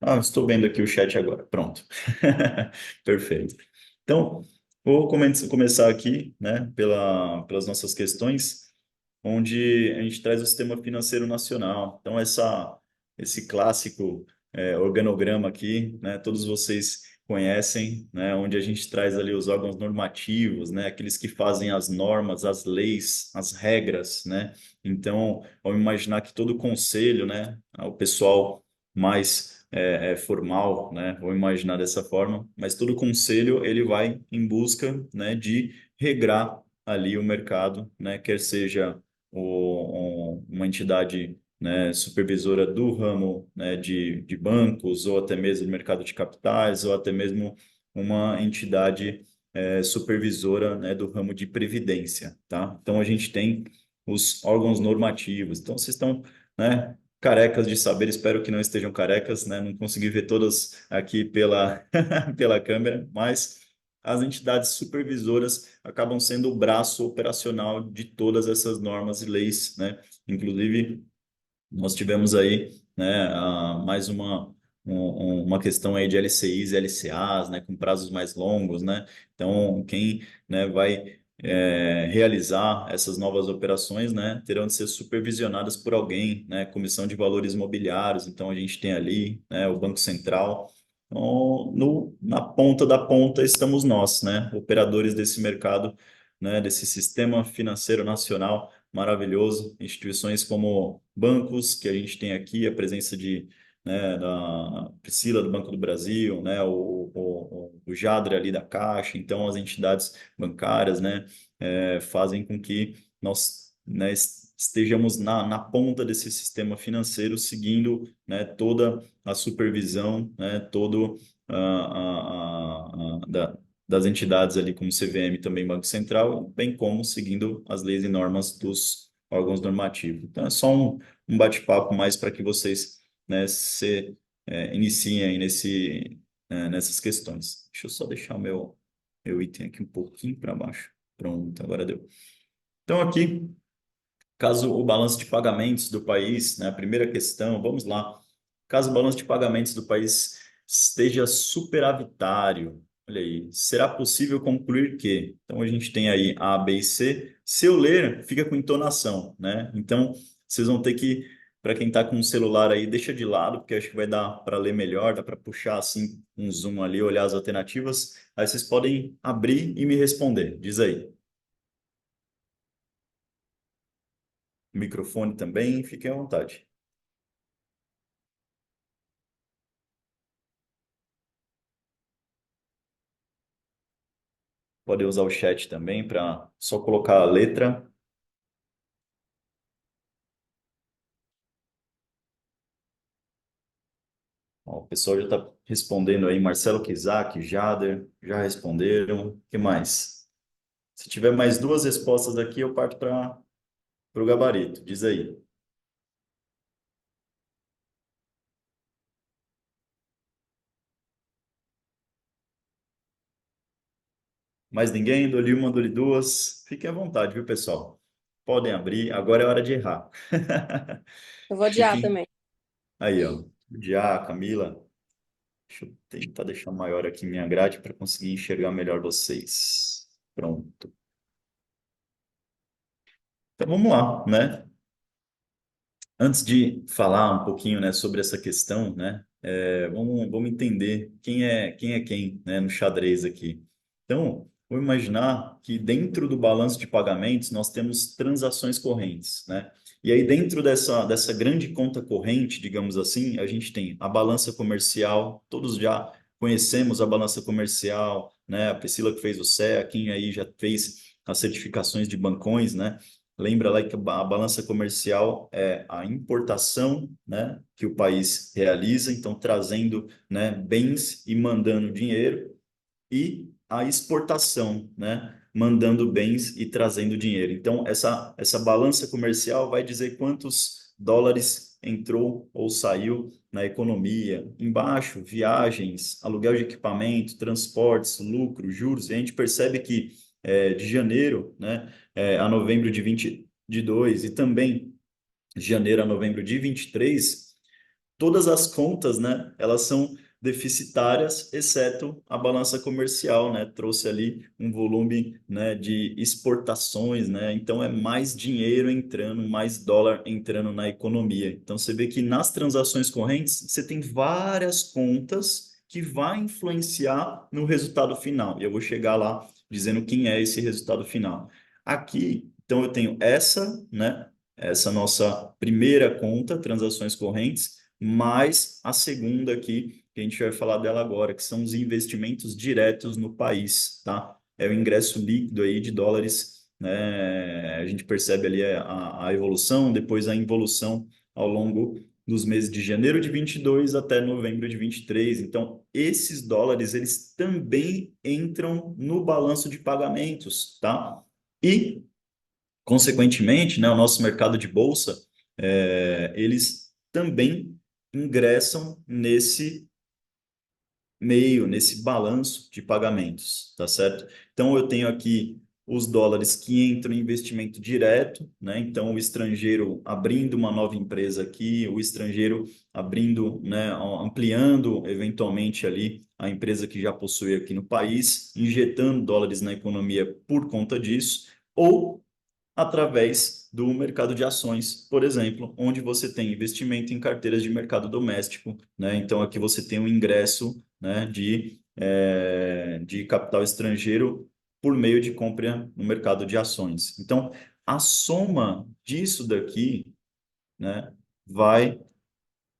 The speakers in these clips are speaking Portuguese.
Ah, estou vendo aqui o chat agora. Pronto. Perfeito. Então, vou começar aqui, né, pelas nossas questões, onde a gente traz o sistema financeiro nacional. Então, esse clássico organograma aqui, né, todos vocês conhecem, né, onde a gente traz ali os órgãos normativos, né, aqueles que fazem as normas, as leis, as regras, né. Então, vamos imaginar que todo o conselho, né, o pessoal mais formal, né? Vou imaginar dessa forma, mas todo conselho ele vai em busca, né, de regrar ali o mercado, né? Quer seja uma entidade, né, supervisora do ramo, né, de bancos, ou até mesmo do mercado de capitais, ou até mesmo uma entidade supervisora, né, do ramo de previdência, tá? Então a gente tem os órgãos normativos. Então vocês estão, né, carecas de saber, espero que não estejam carecas, né? Não consegui ver todas aqui pela câmera, mas as entidades supervisoras acabam sendo o braço operacional de todas essas normas e leis, né? Inclusive, nós tivemos aí, né, mais uma questão aí de LCIs e LCAs, né, com prazos mais longos, né? Então, quem, né, vai realizar essas novas operações, né, terão de ser supervisionadas por alguém, né, Comissão de Valores Mobiliários. Então, a gente tem ali, né, o Banco Central. Então, na ponta da ponta estamos nós, né, operadores desse mercado, né, desse sistema financeiro nacional maravilhoso, instituições como bancos, que a gente tem aqui a presença da Priscila do Banco do Brasil, né, o Jadre ali da Caixa, então as entidades bancárias, né, fazem com que nós, né, estejamos na ponta desse sistema financeiro, seguindo, né, toda a supervisão, né, todo das entidades ali como CVM e também Banco Central, bem como seguindo as leis e normas dos órgãos normativos. Então, é só um bate-papo mais para que vocês, né, iniciem aí nessas questões. Deixa eu só deixar o meu item aqui um pouquinho para baixo. Pronto, agora deu. Então, aqui, caso o balanço de pagamentos do país, né, a primeira questão, vamos lá. Caso o balanço de pagamentos do país esteja superavitário, olha aí, será possível concluir que? Então a gente tem aí A, B e C. Se eu ler, fica com entonação, né? Então vocês vão ter que, para quem está com o celular aí, deixa de lado, porque acho que vai dar para ler melhor, dá para puxar assim um zoom ali, olhar as alternativas. Aí vocês podem abrir e me responder. Diz aí. Microfone também, fiquem à vontade. Pode usar o chat também para só colocar a letra. Ó, o pessoal já está respondendo aí. Marcelo Kizak, Jader, já responderam. O que mais? Se tiver mais duas respostas aqui, eu parto para o gabarito. Diz aí. Mais ninguém? Dou-lhe uma, dou-lhe duas. Fiquem à vontade, viu, pessoal? Podem abrir. Agora é hora de errar. Eu vou odiar Fiquem também. aí, ó. Já, Camila. Deixa eu tentar deixar maior aqui minha grade para conseguir enxergar melhor vocês. Pronto. Então vamos lá, né? Antes de falar um pouquinho, né, sobre essa questão, né, vamos entender quem é quem, né, no xadrez aqui. Então, vamos imaginar que dentro do balanço de pagamentos nós temos transações correntes, né? E aí dentro dessa grande conta corrente, digamos assim, a gente tem a balança comercial, todos já conhecemos a balança comercial, né? A Priscila que fez o CEA, quem aí já fez as certificações de bancões, né? Lembra lá que a balança comercial é a importação, né, que o país realiza, então trazendo, né, bens e mandando dinheiro, e a exportação, né, mandando bens e trazendo dinheiro. Então essa balança comercial vai dizer quantos dólares entrou ou saiu na economia. Embaixo, viagens, aluguel de equipamento, transportes, lucro, juros. E a gente percebe que de janeiro, né, a novembro de 22 e também de janeiro a novembro de 23, todas as contas, né, elas são deficitárias, exceto a balança comercial, né, trouxe ali um volume, né, de exportações, né, então é mais dinheiro entrando, mais dólar entrando na economia. Então você vê que nas transações correntes você tem várias contas que vai influenciar no resultado final. E eu vou chegar lá dizendo quem é esse resultado final. Aqui, então eu tenho essa, né, essa nossa primeira conta, transações correntes, mais a segunda aqui, que a gente vai falar dela agora, que são os investimentos diretos no país, tá? É o ingresso líquido aí de dólares, né? A gente percebe ali a evolução, depois a involução ao longo dos meses de janeiro de 22 até novembro de 23. Então, esses dólares, eles também entram no balanço de pagamentos, tá? E consequentemente, né, o nosso mercado de bolsa, eles também ingressam nesse meio, nesse balanço de pagamentos, tá certo? Então, eu tenho aqui os dólares que entram em investimento direto, né? Então, o estrangeiro abrindo uma nova empresa aqui, o estrangeiro abrindo, né, ampliando eventualmente ali a empresa que já possui aqui no país, injetando dólares na economia por conta disso, ou através do mercado de ações, por exemplo, onde você tem investimento em carteiras de mercado doméstico, né? Então aqui você tem um ingresso, né, de capital estrangeiro por meio de compra no mercado de ações. Então a soma disso daqui, né, vai,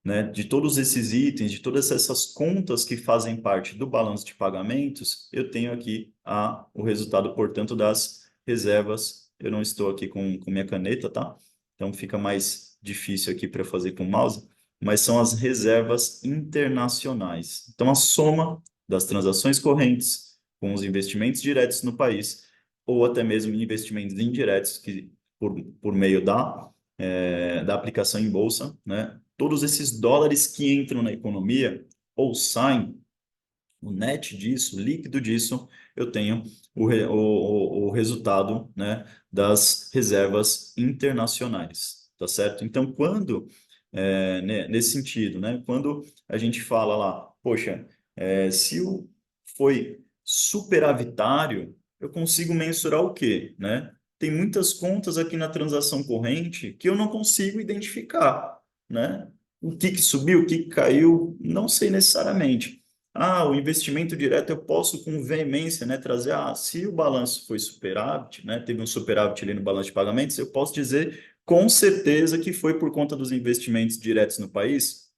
né, de todos esses itens, de todas essas contas que fazem parte do balanço de pagamentos, eu tenho aqui o resultado, portanto, das reservas. Eu não estou aqui com minha caneta, tá? Então fica mais difícil aqui para fazer com o mouse, mas são as reservas internacionais. Então a soma das transações correntes com os investimentos diretos no país, ou até mesmo investimentos indiretos que por meio da aplicação em bolsa, né? Todos esses dólares que entram na economia ou saem, o net disso, o líquido disso, eu tenho o resultado, né, das reservas internacionais, tá certo? Então, nesse sentido, né, quando a gente fala lá, poxa, se foi superavitário, eu consigo mensurar o quê, né? Tem muitas contas aqui na transação corrente que eu não consigo identificar, né? O que que subiu, o que que caiu, não sei necessariamente. O investimento direto eu posso com veemência, né, trazer, se o balanço foi superávit, né, teve um superávit ali no balanço de pagamentos, eu posso dizer com certeza que foi por conta dos investimentos diretos no país?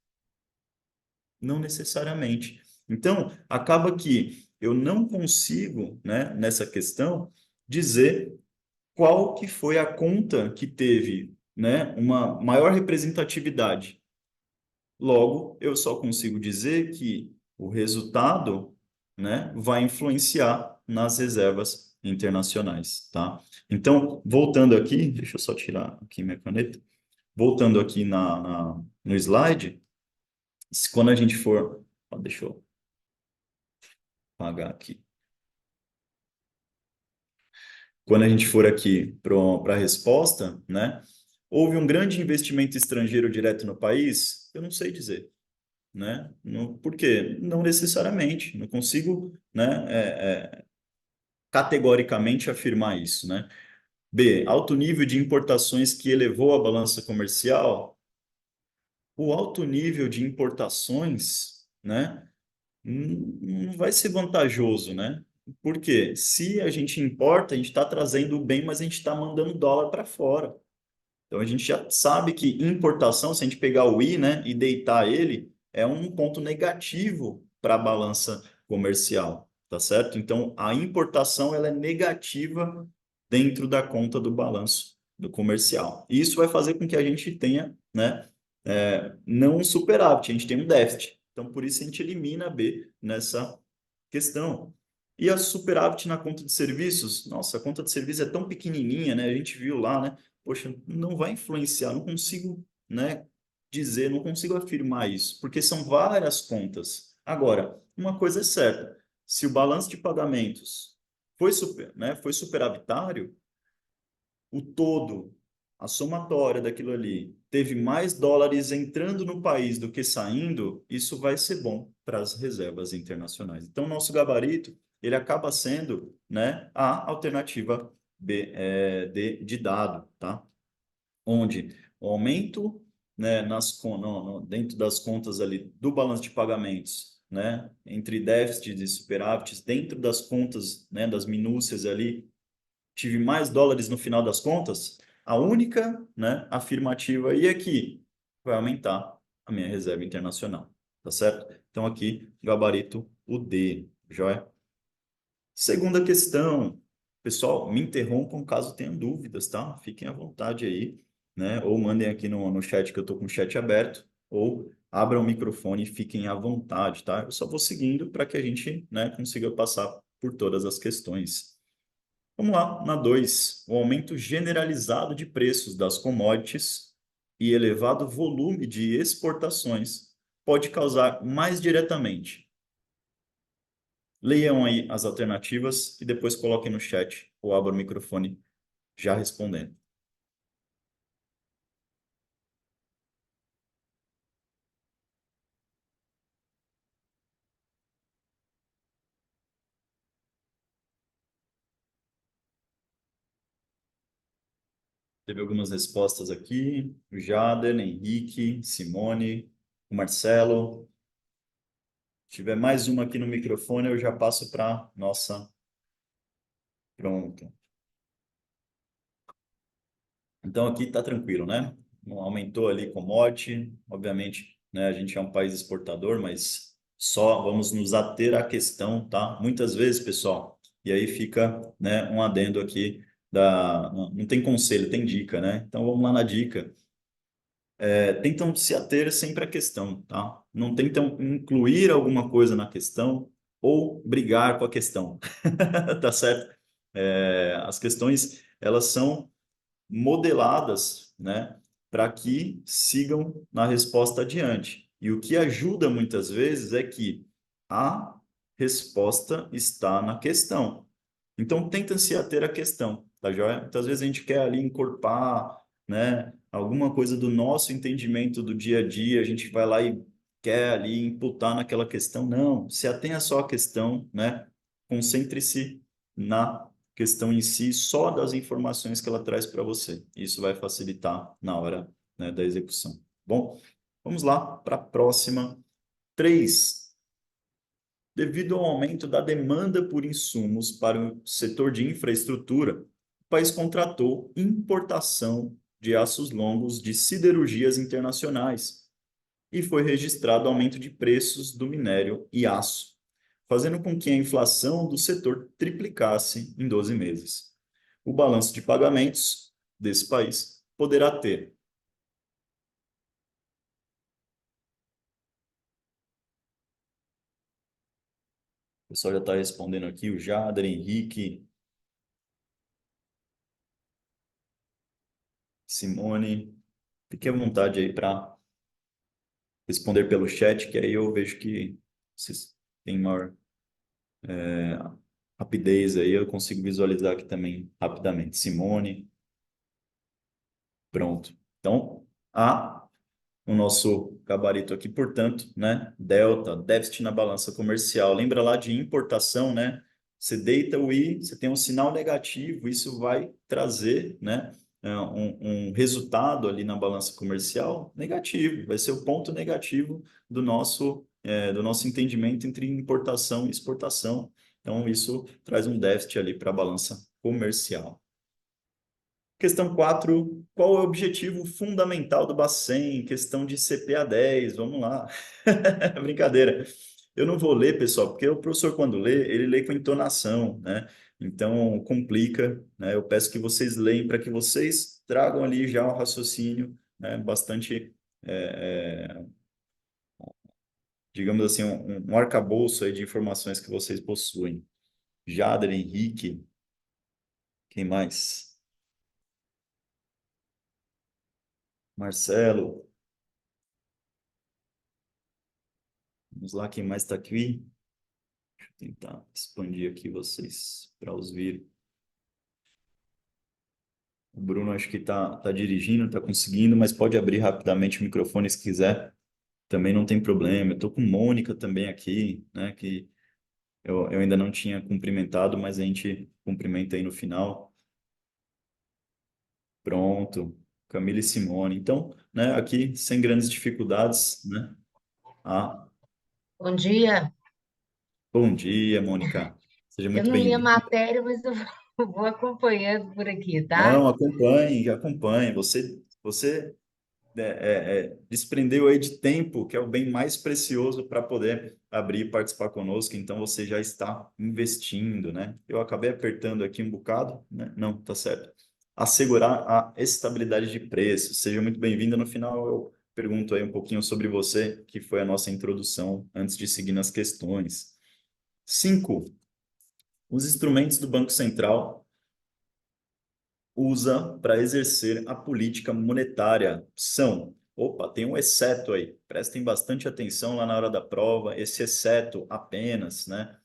Não necessariamente. Então, acaba que eu não consigo, né, nessa questão, dizer qual que foi a conta que teve, né, uma maior representatividade. Logo, eu só consigo dizer que o resultado, né, vai influenciar nas reservas internacionais, tá? Então, voltando aqui, deixa eu só tirar aqui minha caneta. Voltando aqui no slide, quando a gente for, deixa eu apagar aqui. Quando a gente for aqui para a resposta, né? Houve um grande investimento estrangeiro direto no país? Eu não sei dizer, né? Por quê? Não necessariamente, não consigo, né, categoricamente afirmar isso, né? B, alto nível de importações que elevou a balança comercial. O alto nível de importações, né, não vai ser vantajoso, né? Porque se a gente importa, a gente está trazendo o bem, mas a gente está mandando dólar para fora. Então a gente já sabe que importação, se a gente pegar o I, né, e deitar ele, é um ponto negativo para a balança comercial, tá certo? Então a importação ela é negativa dentro da conta do balanço do comercial. E isso vai fazer com que a gente tenha, né, não um superávit, a gente tem um déficit. Então por isso a gente elimina a B nessa questão. E a superávit na conta de serviços? Nossa, a conta de serviço é tão pequenininha, né? A gente viu lá, né? Poxa, não vai influenciar, não consigo, né, dizer, não consigo afirmar isso, porque são várias contas. Agora, uma coisa é certa, se o balanço de pagamentos foi superavitário, o todo, a somatória daquilo ali teve mais dólares entrando no país do que saindo, isso vai ser bom para as reservas internacionais. Então, nosso gabarito, ele acaba sendo, né, a alternativa B, de dado, tá? Onde o aumento, né, dentro das contas ali do balanço de pagamentos, né, entre déficits e superávites, dentro das contas, né, das minúcias ali, tive mais dólares no final das contas, a única, né, afirmativa aí é que vai aumentar a minha reserva internacional, tá certo? Então aqui, gabarito o D, joia? Segunda questão, pessoal, me interrompam caso tenham dúvidas, tá? Fiquem à vontade aí, né? Ou mandem aqui no chat que eu tô com o chat aberto, ou abram o microfone e fiquem à vontade, tá? Eu só vou seguindo para que a gente, né, consiga passar por todas as questões. Vamos lá, na 2, o aumento generalizado de preços das commodities e elevado volume de exportações pode causar mais diretamente. Leiam aí as alternativas e depois coloquem no chat ou abra o microfone já respondendo. Teve algumas respostas aqui. O Jader, Henrique, Simone, o Marcelo. Se tiver mais uma aqui no microfone, eu já passo para nossa. Pronto. Então aqui está tranquilo, né? Não aumentou ali commodity, obviamente, né? A gente é um país exportador, mas só vamos nos ater à questão, tá? Muitas vezes, pessoal, e aí fica, né, um adendo aqui da, não tem conselho, tem dica, né? Então vamos lá na dica. Tentam se ater sempre à questão, tá? Não tentam incluir alguma coisa na questão ou brigar com a questão, tá certo? As questões, elas são modeladas, né, para que sigam na resposta adiante. E o que ajuda muitas vezes é que a resposta está na questão. Então, tenta se ater à questão, tá joia? Muitas vezes a gente quer ali encorpar, né, alguma coisa do nosso entendimento do dia a dia, a gente vai lá e quer ali imputar naquela questão. Não, se atenha só à questão, né? Concentre-se na questão em si, só das informações que ela traz para você. Isso vai facilitar na hora, né, da execução. Bom, vamos lá para a próxima. 3. Devido ao aumento da demanda por insumos para o setor de infraestrutura, o país contratou importação de aços longos de siderurgias internacionais e foi registrado aumento de preços do minério e aço, fazendo com que a inflação do setor triplicasse em 12 meses. O balanço de pagamentos desse país poderá ter. O pessoal já está respondendo aqui, o Jader, Henrique, Simone. Fique à vontade aí para responder pelo chat, que aí eu vejo que vocês têm maior rapidez aí, eu consigo visualizar aqui também rapidamente. Simone, pronto. Então, o nosso gabarito aqui, portanto, né? Delta, déficit na balança comercial. Lembra lá de importação, né? Você deita o I, você tem um sinal negativo, isso vai trazer, né? Um resultado ali na balança comercial negativo, vai ser o ponto negativo do nosso entendimento entre importação e exportação. Então, isso traz um déficit ali para a balança comercial. Questão 4, qual é o objetivo fundamental do Bacen? Questão de CPA 10, vamos lá. Brincadeira. Eu não vou ler, pessoal, porque o professor, quando lê, ele lê com entonação, né? Então, complica, né? Eu peço que vocês leem para que vocês tragam ali já um raciocínio, né? Bastante, digamos assim, um arcabouço aí de informações que vocês possuem. Jader, Henrique, quem mais? Marcelo, vamos lá, quem mais está aqui? Tentar expandir aqui vocês para os vir. O Bruno acho que tá dirigindo, está conseguindo, mas pode abrir rapidamente o microfone se quiser. Também não tem problema. Eu estou com Mônica também aqui, né? Que eu ainda não tinha cumprimentado, mas a gente cumprimenta aí no final. Pronto. Camila e Simone. Então, né, aqui sem grandes dificuldades, né? Ah, Bom dia. bom dia, Mônica. Seja Eu muito não li a bem-vinda. matéria, mas eu vou acompanhando por aqui, tá? Não, acompanhe, acompanhe. Você desprendeu aí de tempo, que é o bem mais precioso para poder abrir e participar conosco, então você já está investindo, né? Eu acabei apertando aqui um bocado, né? Não, tá certo. Assegurar a estabilidade de preço. Seja muito bem-vinda. No final, eu pergunto aí um pouquinho sobre você, que foi a nossa introdução, antes de seguir nas questões. 5. Os instrumentos do Banco Central usa para exercer a política monetária são. Opa, tem um exceto aí. Prestem bastante atenção lá na hora da prova. Esse exceto apenas, né,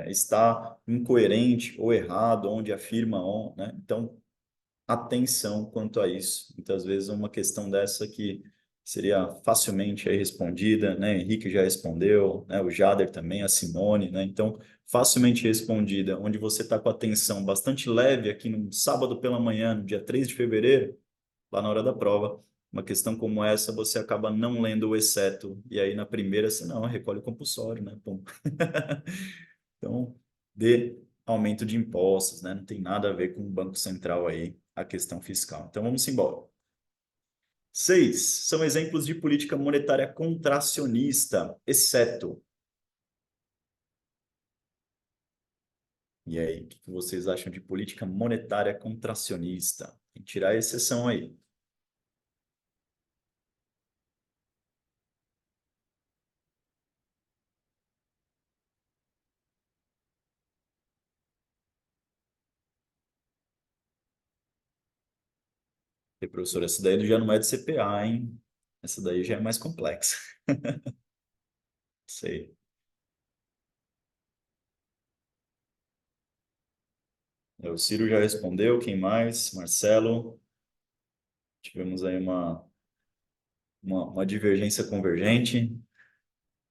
está incoerente ou errado, onde afirma, né? Então, atenção quanto a isso. Muitas vezes uma questão dessa que seria facilmente aí respondida, né? Henrique já respondeu, né? O Jader também, a Simone, né? Então, facilmente respondida, onde você está com a atenção bastante leve aqui no sábado pela manhã, no dia 3 de fevereiro, lá na hora da prova, uma questão como essa, você acaba não lendo o exceto, e aí na primeira você não, recolhe o compulsório, né? Pum. Então, de aumento de impostos, né? Não tem nada a ver com o Banco Central aí, a questão fiscal. Então, vamos embora. 6. São exemplos de política monetária contracionista, exceto. E aí, o que vocês acham de política monetária contracionista? Tem que tirar a exceção aí. E, professor, essa daí já não é de CPA, hein? Essa daí já é mais complexa. Sei. O Ciro já respondeu. Quem mais? Marcelo. Tivemos aí uma divergência convergente,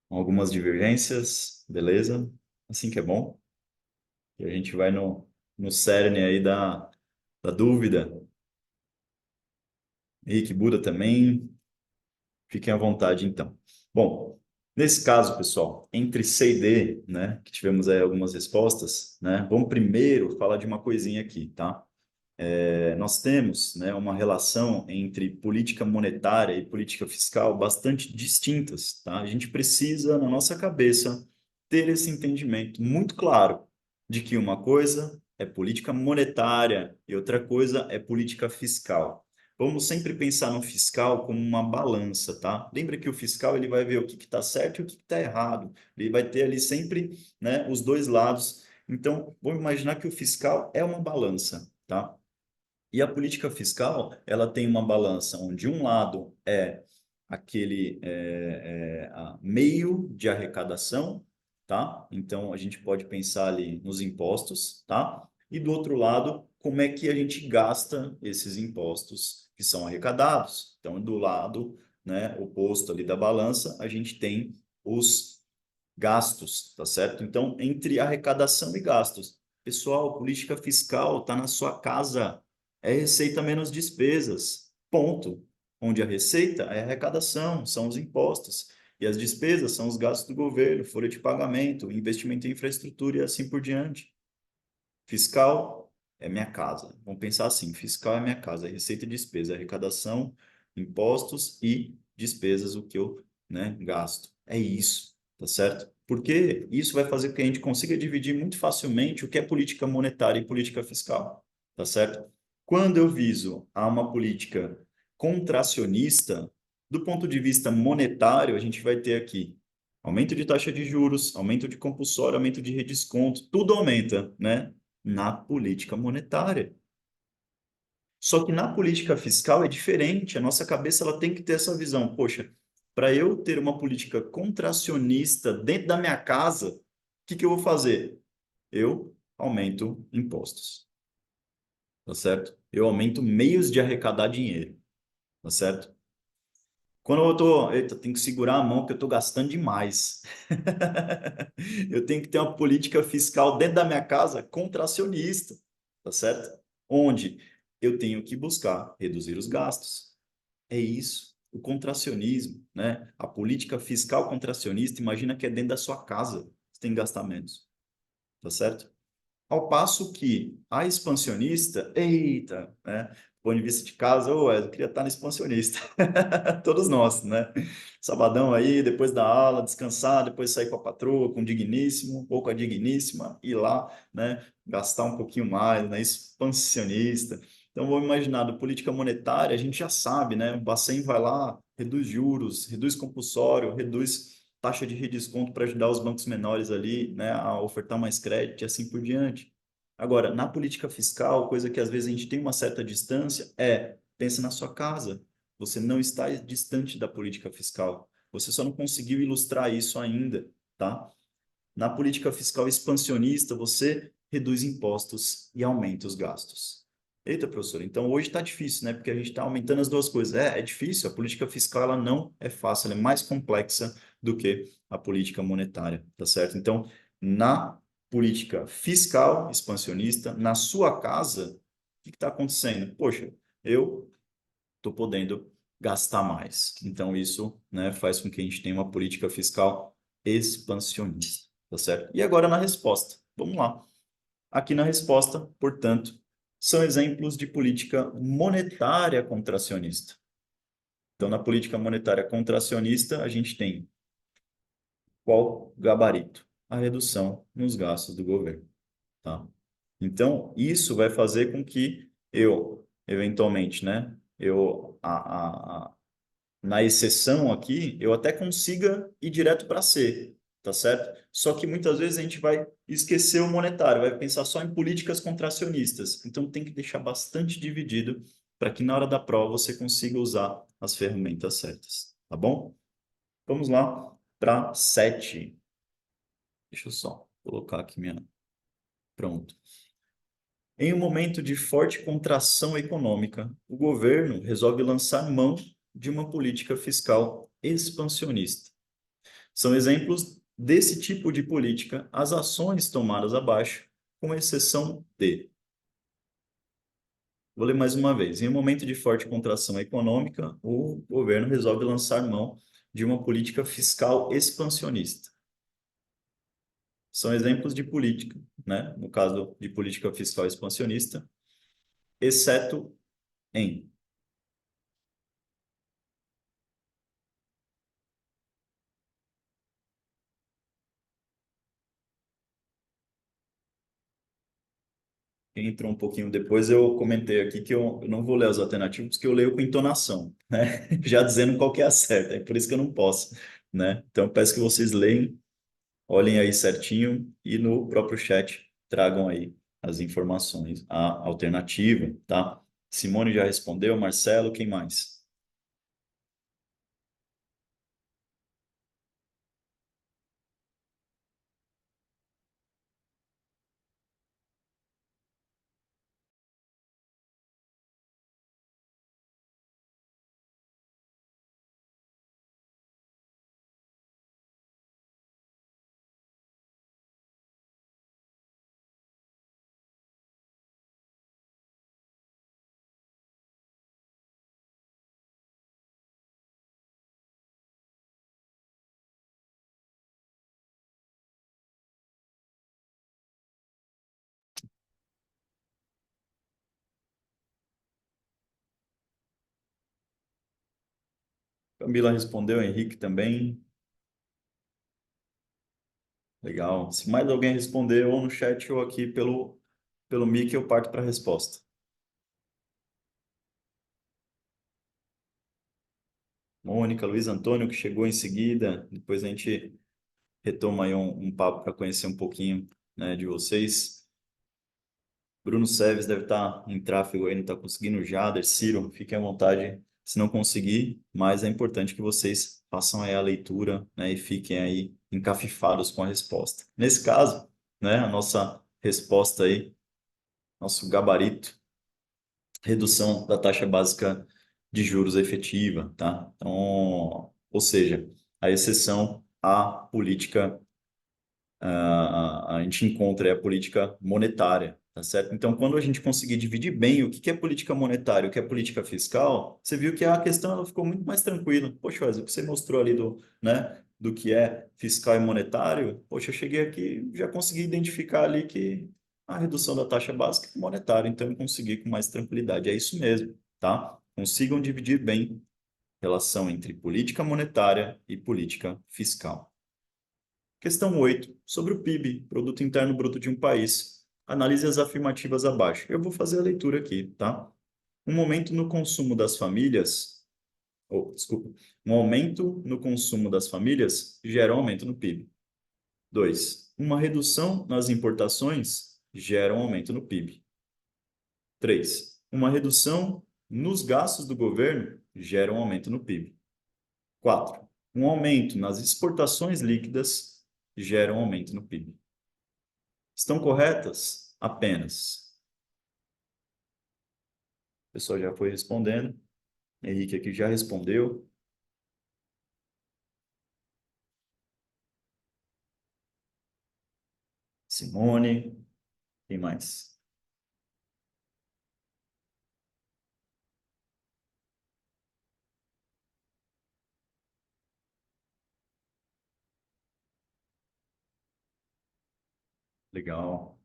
algumas divergências, beleza? Assim que é bom. E a gente vai no cerne aí da dúvida. Henrique Buda também, fiquem à vontade então. Bom, nesse caso, pessoal, entre C e D, né, que tivemos aí algumas respostas, né, vamos primeiro falar de uma coisinha aqui, tá? Nós temos, né, uma relação entre política monetária e política fiscal bastante distintas, tá? A gente precisa, na nossa cabeça, ter esse entendimento muito claro de que uma coisa é política monetária e outra coisa é política fiscal. Vamos sempre pensar no fiscal como uma balança, tá? Lembra que o fiscal ele vai ver o que está certo e o que está errado. Ele vai ter ali sempre, né, os dois lados. Então, vamos imaginar que o fiscal é uma balança, tá? E a política fiscal, ela tem uma balança onde um lado é aquele meio de arrecadação, tá? Então, a gente pode pensar ali nos impostos, tá? E do outro lado, como é que a gente gasta esses impostos que são arrecadados. Então, do lado, né, oposto ali da balança, a gente tem os gastos, tá certo? Então, entre arrecadação e gastos. Pessoal, política fiscal está na sua casa. É receita menos despesas. Ponto. Onde a receita é a arrecadação, são os impostos. E as despesas são os gastos do governo, folha de pagamento, investimento em infraestrutura e assim por diante. Fiscal é minha casa. Vamos pensar assim: fiscal é minha casa, receita e despesa, arrecadação, impostos e despesas, o que eu, né, gasto. É isso, tá certo? Porque isso vai fazer com que a gente consiga dividir muito facilmente o que é política monetária e política fiscal, tá certo? Quando eu viso a uma política contracionista, do ponto de vista monetário, a gente vai ter aqui aumento de taxa de juros, aumento de compulsório, aumento de redesconto, tudo aumenta, né? Na política monetária. Só que na política fiscal é diferente. A nossa cabeça ela tem que ter essa visão. Poxa, para eu ter uma política contracionista dentro da minha casa, o que que eu vou fazer? Eu aumento impostos. tá certo? Eu aumento meios de arrecadar dinheiro, tá certo? Quando eu tô, eita, tenho que segurar a mão porque eu tô gastando demais. Eu tenho que ter uma política fiscal dentro da minha casa contracionista, tá certo? Onde eu tenho que buscar reduzir os gastos. É isso, o contracionismo, né? A política fiscal contracionista, imagina que é dentro da sua casa, você tem que gastar menos, tá certo? Ao passo que a expansionista, eita, né? Do ponto de vista de casa, ô, eu queria estar no expansionista. Todos nós, né? Sabadão aí, depois da aula, descansar, depois sair com a patroa, com o digníssimo, ou com a digníssima, ir lá, né? Gastar um pouquinho mais, né? Expansionista. Então, vamos imaginar, do política monetária, a gente já sabe, né? O Bacen vai lá, reduz juros, reduz compulsório, reduz taxa de redesconto para ajudar os bancos menores ali, né, a ofertar mais crédito e assim por diante. Agora, na política fiscal, coisa que às vezes a gente tem uma certa distância, pense na sua casa. Você não está distante da política fiscal. Você só não conseguiu ilustrar isso ainda, tá? Na política fiscal expansionista, você reduz impostos e aumenta os gastos. Eita, professor, então hoje está difícil, né? Porque a gente está aumentando as duas coisas. É difícil. A política fiscal ela não é fácil, ela é mais complexa do que a política monetária, tá certo? Então, na política fiscal expansionista, na sua casa, o que está acontecendo? Poxa, eu estou podendo gastar mais. Então, isso, né, faz com que a gente tenha uma política fiscal expansionista, tá certo? E agora na resposta. Vamos lá. Aqui na resposta, portanto, são exemplos de política monetária contracionista. Então, na política monetária contracionista, a gente tem qual gabarito? A redução nos gastos do governo, tá? Então, isso vai fazer com que eu, eventualmente, né, na exceção aqui, eu até consiga ir direto para C, tá certo? Só que muitas vezes a gente vai esquecer o monetário, vai pensar só em políticas contracionistas. Então tem que deixar bastante dividido para que na hora da prova você consiga usar as ferramentas certas, tá bom? Vamos lá para 7. Deixa eu só colocar aqui minha. Pronto. Em um momento de forte contração econômica, o governo resolve lançar mão de uma política fiscal expansionista. São exemplos desse tipo de política as ações tomadas abaixo, com exceção de. Vou ler mais uma vez. Em um momento de forte contração econômica, o governo resolve lançar mão de uma política fiscal expansionista. São exemplos de política, né? No caso de política fiscal expansionista, exceto em. Quem entrou um pouquinho depois, eu comentei aqui que eu não vou ler as alternativas, porque eu leio com entonação, né? Já dizendo qual que é a certa, é por isso que eu não posso, né? Então, eu peço que vocês leiam, olhem aí certinho e no próprio chat tragam aí as informações, a alternativa, tá? Simone já respondeu, Marcelo, quem mais? Camila respondeu, Henrique também. Legal. Se mais alguém responder, ou no chat ou aqui pelo mic, eu parto para a resposta. Mônica, Luiz Antônio, que chegou em seguida. Depois a gente retoma aí um papo para conhecer um pouquinho, né, de vocês. Bruno Seves deve estar em tráfego aí, não está conseguindo. Jader, Ciro, fiquem à vontade se não conseguir, mas é importante que vocês façam aí a leitura, né, e fiquem aí encafifados com a resposta. Nesse caso, né, a nossa resposta aí, nosso gabarito redução da taxa básica de juros efetiva, tá? Então, ou seja, a exceção à política, a gente encontra a política monetária, tá certo? Então, quando a gente conseguir dividir bem o que é política monetária e o que é política fiscal, você viu que a questão ela ficou muito mais tranquila. Poxa, Wesley, o que você mostrou ali do que é fiscal e monetário, poxa, eu cheguei aqui já consegui identificar ali que a redução da taxa básica é monetária, então eu consegui com mais tranquilidade. É isso mesmo, tá? Consigam dividir bem a relação entre política monetária e política fiscal. Questão 8 sobre o PIB, Produto Interno Bruto de um país. Analise as afirmativas abaixo. Eu vou fazer a leitura aqui, tá? Um aumento no consumo das famílias, desculpa, um aumento no consumo das famílias gera um aumento no PIB. 2. Uma redução nas importações gera um aumento no PIB. 3. Uma redução nos gastos do governo gera um aumento no PIB. 4. Um aumento nas exportações líquidas gera um aumento no PIB. Estão corretas? Apenas. O pessoal já foi respondendo. Henrique aqui já respondeu. Simone. Quem mais? Legal.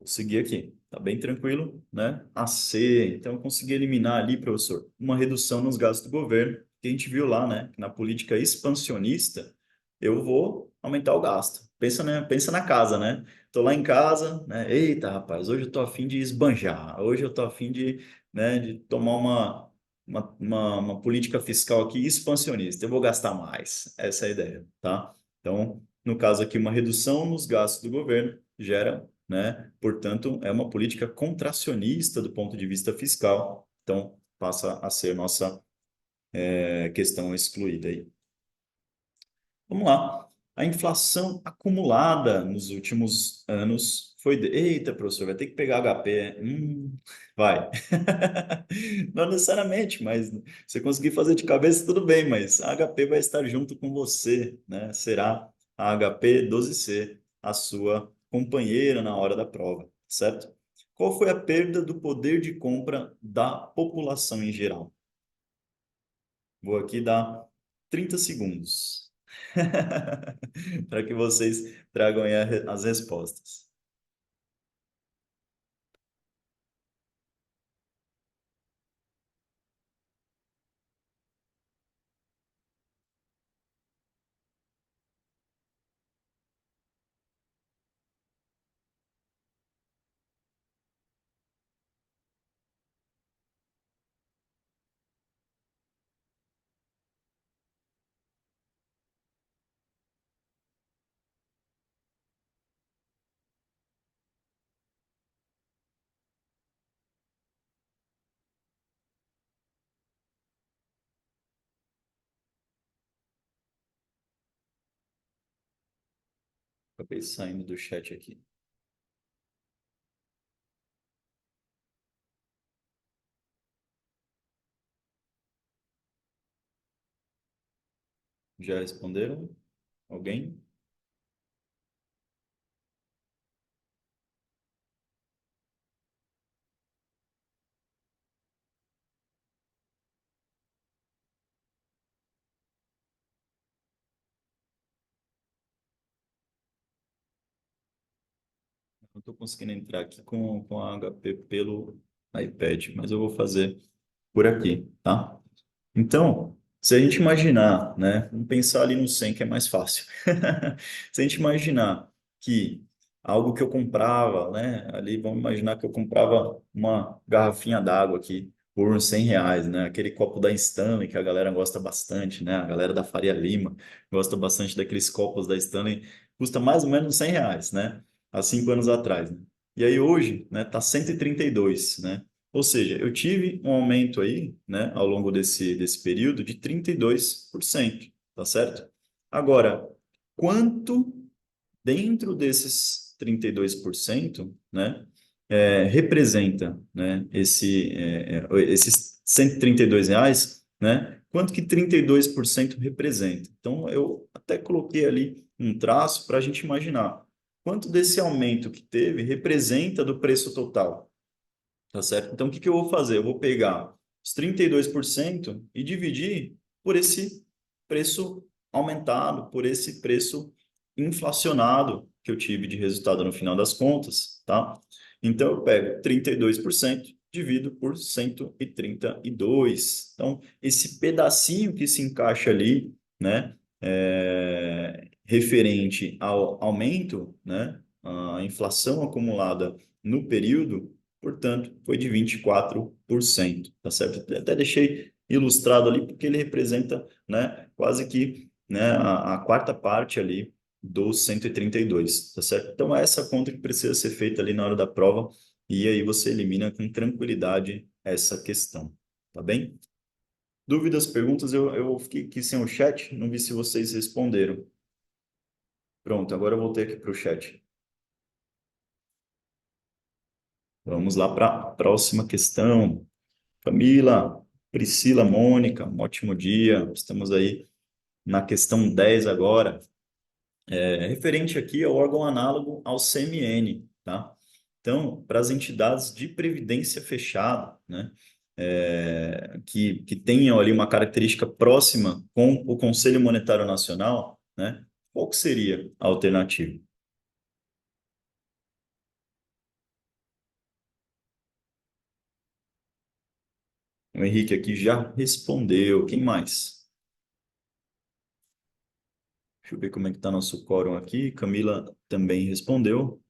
Vou seguir aqui. Tá bem tranquilo, né? A C. Então, eu consegui eliminar ali, professor, uma redução nos gastos do governo, que a gente viu lá, né? Que na política expansionista, eu vou aumentar o gasto. Pensa, né? Pensa na casa, né? Tô lá em casa, né? Eita, rapaz, hoje eu tô a fim de esbanjar. Hoje eu tô a fim de, né, de tomar uma política fiscal aqui expansionista. Eu vou gastar mais. Essa é a ideia, tá? Então, no caso aqui, uma redução nos gastos do governo gera, né? Portanto, é uma política contracionista do ponto de vista fiscal. Então, passa a ser nossa questão excluída aí. Vamos lá. A inflação acumulada nos últimos anos foi Eita, professor, vai ter que pegar HP. Vai. Não necessariamente, mas se conseguir fazer de cabeça, tudo bem, mas a HP vai estar junto com você, né? Será a HP 12C, a sua companheira na hora da prova, certo? Qual foi a perda do poder de compra da população em geral? Vou aqui dar 30 segundos para que vocês tragam aí as respostas. Acabei saindo do chat aqui. Já responderam? Alguém? Não estou conseguindo entrar aqui com a HP pelo iPad, mas eu vou fazer por aqui, tá? Então, se a gente imaginar, né? Vamos pensar ali no 100, que é mais fácil. Se a gente imaginar que algo que eu comprava, né? Ali, vamos imaginar que eu comprava uma garrafinha d'água aqui por uns R$ 100, né? Aquele copo da Stanley que a galera gosta bastante, né? A galera da Faria Lima gosta bastante daqueles copos da Stanley. Custa mais ou menos R$ 100, né? Há 5 anos atrás, né? E aí hoje, né? Tá 132, né? Ou seja, eu tive um aumento aí, né, ao longo desse período de 32%, tá certo? Agora, quanto dentro desses 32%, né, representa, né, esses R$ 132, né, quanto que 32% representa. Então, eu até coloquei ali um traço para a gente imaginar quanto desse aumento que teve representa do preço total, tá certo? Então, o que que eu vou fazer? Eu vou pegar os 32% e dividir por esse preço aumentado, por esse preço inflacionado que eu tive de resultado no final das contas, tá? Então, eu pego 32%, divido por 132. Então, esse pedacinho que se encaixa ali, né, referente ao aumento, né, a inflação acumulada no período, portanto, foi de 24%, tá certo? Até deixei ilustrado ali, porque ele representa, né, quase que, né, a quarta parte ali dos 132, tá certo? Então, é essa conta que precisa ser feita ali na hora da prova, e aí você elimina com tranquilidade essa questão, tá bem? Dúvidas, perguntas, eu fiquei aqui sem o chat, não vi se vocês responderam. Pronto, agora eu voltei aqui para o chat. Vamos lá para a próxima questão. Camila, Priscila, Mônica, um ótimo dia. Estamos aí na questão 10 agora. Referente aqui ao órgão análogo ao CMN, tá? Então, para as entidades de previdência fechada, né, que tenham ali uma característica próxima com o Conselho Monetário Nacional, né, qual que seria a alternativa? O Henrique aqui já respondeu. Quem mais? Deixa eu ver como é que está nosso quórum aqui. Camila também respondeu.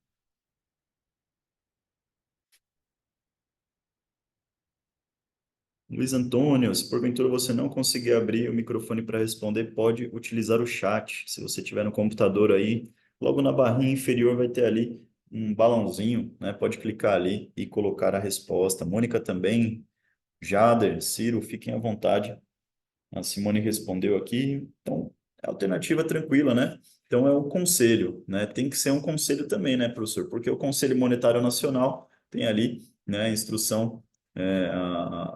Luiz Antônio, se porventura você não conseguir abrir o microfone para responder, pode utilizar o chat. Se você tiver no computador aí, logo na barrinha inferior vai ter ali um balãozinho, né? Pode clicar ali e colocar a resposta. Mônica também, Jader, Ciro, fiquem à vontade. A Simone respondeu aqui. Então, é alternativa tranquila, né? Então, é um conselho, né? Tem que ser um conselho também, né, professor? Porque o Conselho Monetário Nacional tem ali, né, a instrução,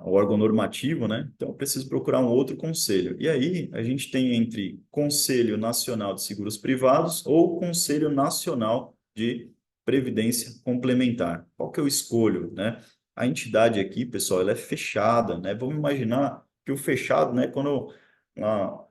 o órgão normativo, né? Então, eu preciso procurar um outro conselho. E aí, a gente tem entre Conselho Nacional de Seguros Privados ou Conselho Nacional de Previdência Complementar. Qual que eu escolho, né? A entidade aqui, pessoal, ela é fechada, né? Vamos imaginar que o fechado, né, quando na,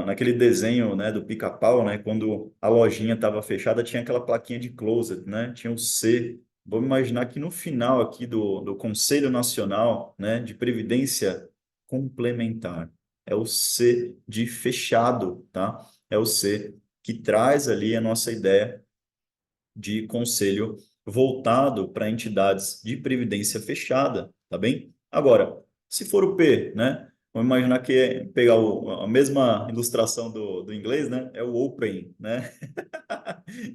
naquele desenho, né, do Pica-Pau, né, quando a lojinha estava fechada, tinha aquela plaquinha de closet, né, tinha o C. Vamos imaginar que no final aqui do Conselho Nacional, né, de Previdência Complementar, é o C de fechado, tá? É o C que traz ali a nossa ideia de conselho voltado para entidades de previdência fechada, tá bem? Agora, se for o P, né? Vamos imaginar que pegar a mesma ilustração do inglês, né? É o open, né?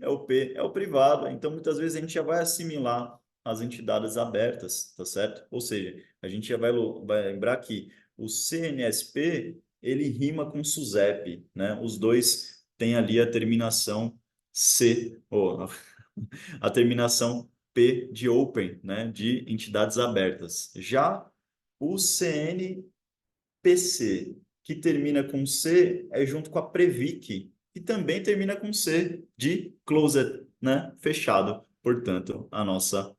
É o P, é o privado. Então, muitas vezes a gente já vai assimilar as entidades abertas, tá certo? Ou seja, a gente já vai lembrar que o CNSP, ele rima com SUSEP, né? Os dois têm ali a terminação C, ou a terminação P de open, né, de entidades abertas. Já o CNPC, que termina com C, é junto com a Previc, que também termina com C de closed, né, fechado. Portanto, a nossa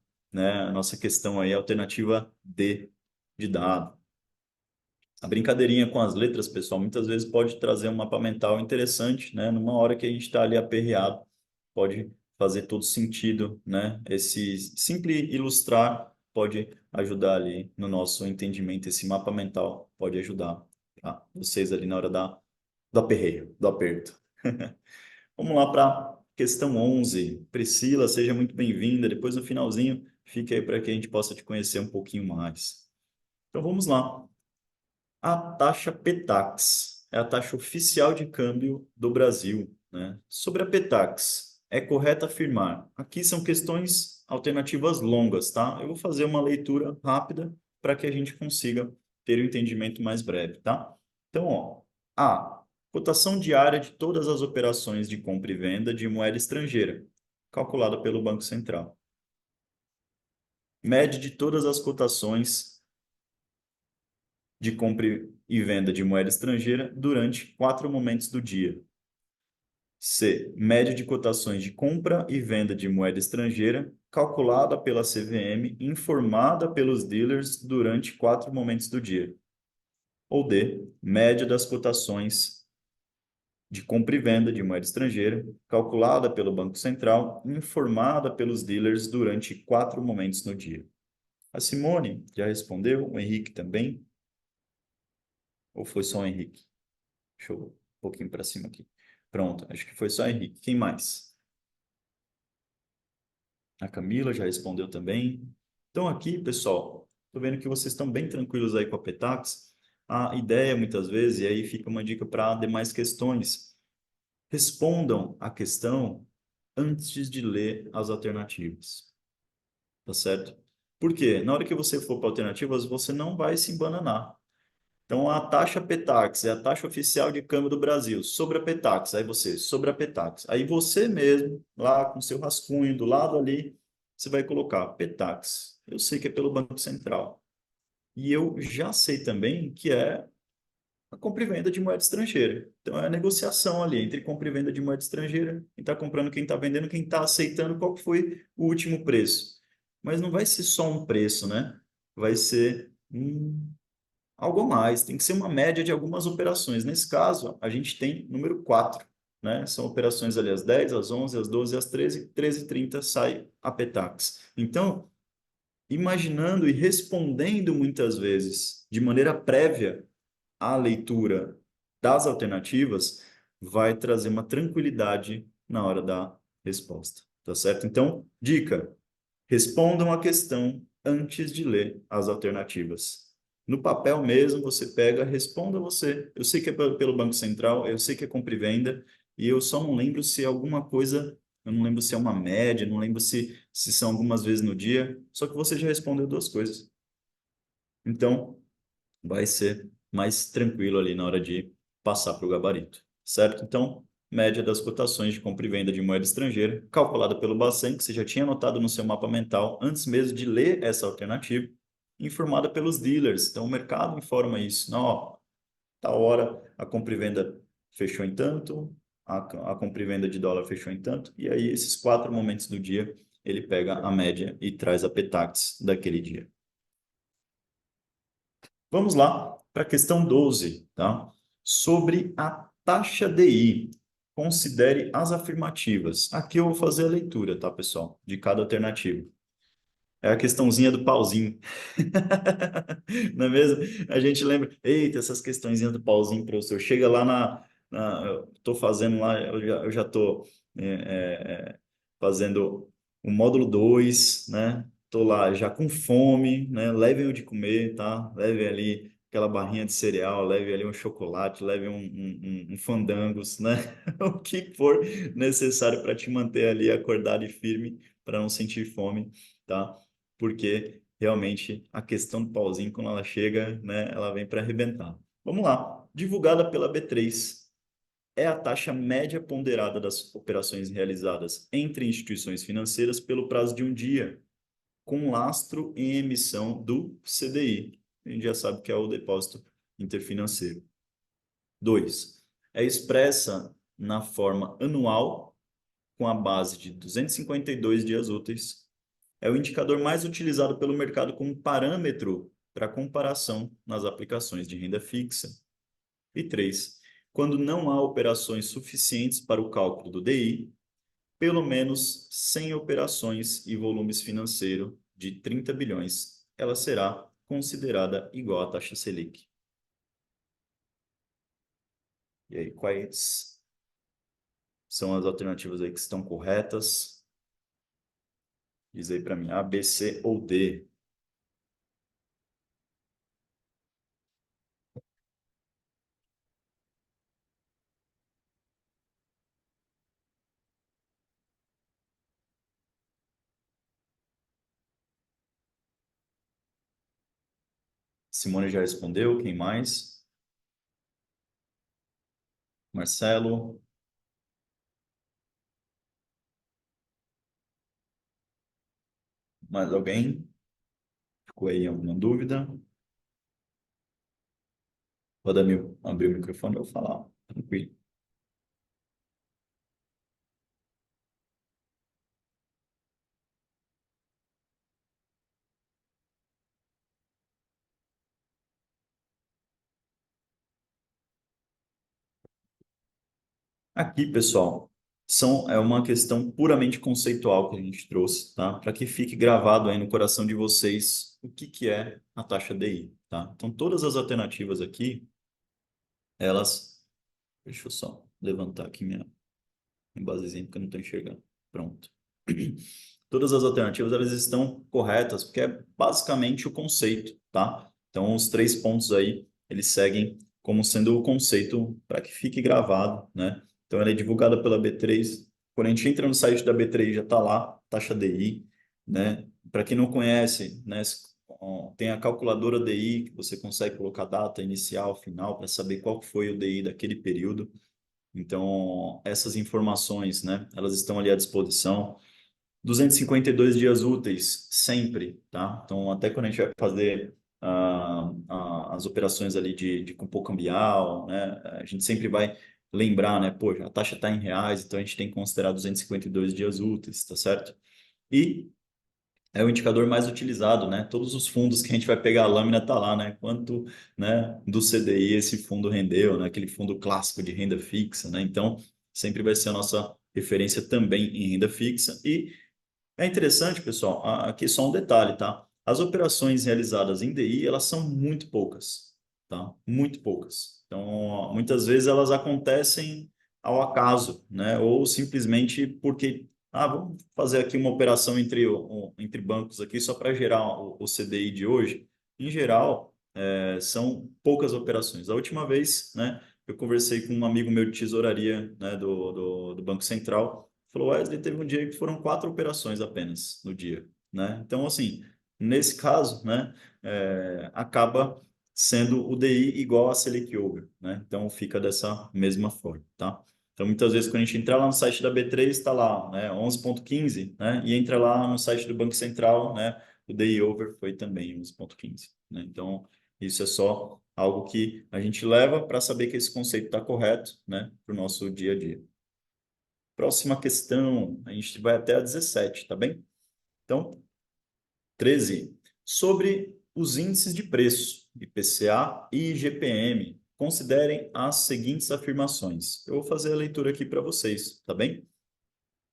questão aí, alternativa D de dado. A brincadeirinha com as letras, pessoal, muitas vezes pode trazer um mapa mental interessante, né? Numa hora que a gente está ali aperreado, pode fazer todo sentido, né? Esse simples ilustrar pode ajudar ali no nosso entendimento, esse mapa mental pode ajudar, tá? Vocês ali na hora do aperreio, do aperto. Vamos lá para a questão 11. Priscila, seja muito bem-vinda. Depois, no finalzinho, fique aí para que a gente possa te conhecer um pouquinho mais. Então, vamos lá. A taxa Petax é a taxa oficial de câmbio do Brasil, né? Sobre a Petax, é correto afirmar. Aqui são questões alternativas longas, tá? Eu vou fazer uma leitura rápida para que a gente consiga ter um entendimento mais breve, tá? Então, ó, A. Cotação diária de todas as operações de compra e venda de moeda estrangeira, calculada pelo Banco Central. média de todas as cotações de compra e venda de moeda estrangeira durante 4 momentos do dia. C. Média de cotações de compra e venda de moeda estrangeira, calculada pela CVM, informada pelos dealers durante 4 momentos do dia. Ou D. Média das cotações de compra e venda de moeda estrangeira, calculada pelo Banco Central, informada pelos dealers durante 4 momentos no dia. A Simone já respondeu, o Henrique também. Ou foi só o Henrique? Deixa eu um pouquinho para cima aqui. Pronto, acho que foi só o Henrique. Quem mais? A Camila já respondeu também. Então aqui, pessoal, estou vendo que vocês estão bem tranquilos aí com a Petax. A ideia, muitas vezes, e aí fica uma dica para demais questões, respondam a questão antes de ler as alternativas, tá certo? Por quê? Na hora que você for para alternativas, você não vai se embananar. Então, a taxa Petax é a taxa oficial de câmbio do Brasil, sobre a Petax. Aí você, sobre a Petax. Aí você mesmo, lá com seu rascunho do lado ali, você vai colocar Petax. Eu sei que é pelo Banco Central. E eu já sei também que é a compra e venda de moeda estrangeira. Então, é a negociação ali entre compra e venda de moeda estrangeira. Quem está comprando, quem está vendendo, quem está aceitando, qual que foi o último preço. Mas não vai ser só um preço, né? Vai ser algo a mais, tem que ser uma média de algumas operações. Nesse caso, a gente tem número 4, né? São operações ali às 10, às 11, às 12, às 13, 13h30 sai a Petax. Então, imaginando e respondendo muitas vezes de maneira prévia à leitura das alternativas, vai trazer uma tranquilidade na hora da resposta, tá certo? Então, dica: respondam a questão antes de ler as alternativas. No papel mesmo, você pega, responda você. Eu sei que é pelo Banco Central, eu sei que é compra e venda, e eu só não lembro se é alguma coisa, eu não lembro se é uma média, não lembro se são algumas vezes no dia, só que você já respondeu duas coisas. Então, vai ser mais tranquilo ali na hora de passar para o gabarito, certo? Então, média das cotações de compra e venda de moeda estrangeira, calculada pelo Bacen, que você já tinha anotado no seu mapa mental antes mesmo de ler essa alternativa, informada pelos dealers. Então, o mercado informa isso. Não, ó, tal hora a compra e venda fechou em tanto, a compra e venda de dólar fechou em tanto, e aí esses 4 momentos do dia ele pega a média e traz a Petax daquele dia. Vamos lá para a questão 12, tá? Sobre a taxa DI. Considere as afirmativas. Aqui eu vou fazer a leitura, tá, pessoal? De cada alternativa. É a questãozinha do pauzinho. Não é mesmo? A gente lembra, eita, essas questõezinhas do pauzinho, professor. Chega lá eu tô fazendo lá, eu já tô fazendo o módulo 2, né? Tô lá já com fome, né? Levem o de comer, tá? Levem ali aquela barrinha de cereal, levem ali um chocolate, levem um fandangos, né? O que for necessário para te manter ali acordado e firme, para não sentir fome, tá? Porque realmente a questão do pauzinho, quando ela chega, né, ela vem para arrebentar. Vamos lá. Divulgada pela B3, é a taxa média ponderada das operações realizadas entre instituições financeiras pelo prazo de um dia, com lastro em emissão do CDI. A gente já sabe que é o depósito interfinanceiro. 2. É expressa na forma anual, com a base de 252 dias úteis. É o indicador mais utilizado pelo mercado como parâmetro para comparação nas aplicações de renda fixa. E 3. Quando não há operações suficientes para o cálculo do DI, pelo menos 100 operações e volumes financeiro de 30 bilhões, ela será considerada igual à taxa Selic. E aí, quais são as alternativas aí que estão corretas? Diz aí para mim, A, B, C ou D. Simone já respondeu, quem mais? Marcelo, mais alguém? Ficou aí alguma dúvida? Pode abrir o microfone e eu falar. Tranquilo. Aqui, pessoal, é uma questão puramente conceitual que a gente trouxe, tá? Para que fique gravado aí no coração de vocês o que que é a taxa DI, tá? Então, todas as alternativas aqui, elas... Deixa eu só levantar aqui minha basezinha, porque eu não estou enxergando. Pronto. Todas as alternativas, elas estão corretas, porque é basicamente o conceito, tá? Então, os 3 pontos aí, eles seguem como sendo o conceito para que fique gravado, né? Então, ela é divulgada pela B3. Quando a gente entra no site da B3, já está lá, taxa DI, né? Para quem não conhece, né? Tem a calculadora DI, que você consegue colocar data inicial, final, para saber qual foi o DI daquele período. Então, essas informações, né? Elas estão ali à disposição. 252 dias úteis, sempre, tá? Então, até quando a gente vai fazer as operações ali de compor cambial, né? A gente sempre vai lembrar, né? Poxa, a taxa está em reais, então a gente tem que considerar 252 dias úteis, tá certo? E é o indicador mais utilizado, né? Todos os fundos que a gente vai pegar a lâmina tá lá, né? Quanto, né, do CDI esse fundo rendeu, né? Aquele fundo clássico de renda fixa, né? Então, sempre vai ser a nossa referência também em renda fixa. E é interessante, pessoal, aqui só um detalhe, tá? As operações realizadas em DI, elas são muito poucas, tá? Muito poucas. Então, muitas vezes elas acontecem ao acaso, né? Ou simplesmente porque, vamos fazer aqui uma operação entre bancos aqui só para gerar o CDI de hoje. Em geral, são poucas operações. A última vez, né, eu conversei com um amigo meu de tesouraria, né, do Banco Central. Falou, Wesley, teve um dia que foram 4 operações apenas no dia, né? Então, assim, nesse caso, né, acaba sendo o DI igual a Selic Over, né? Então, fica dessa mesma forma, tá? Então, muitas vezes, quando a gente entrar lá no site da B3, está lá, né, 11,15, né? E entra lá no site do Banco Central, né? O DI Over foi também 11,15, né? Então, isso é só algo que a gente leva para saber que esse conceito está correto, né? Para o nosso dia a dia. Próxima questão, a gente vai até a 17, tá bem? Então, 13. Sobre os índices de preço, IPCA e IGPM, considerem as seguintes afirmações. Eu vou fazer a leitura aqui para vocês, tá bem?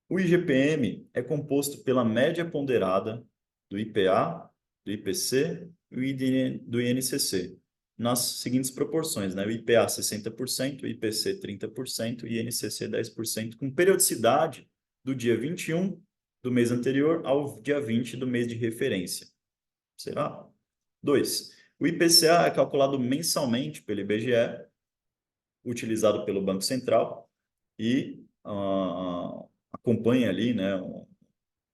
O IGPM é composto pela média ponderada do IPA, do IPC e do INCC, nas seguintes proporções, né? O IPA 60%, o IPC 30% e o INCC 10%, com periodicidade do dia 21 do mês anterior ao dia 20 do mês de referência. Será? 2. O IPCA é calculado mensalmente pelo IBGE, utilizado pelo Banco Central e acompanha ali, né,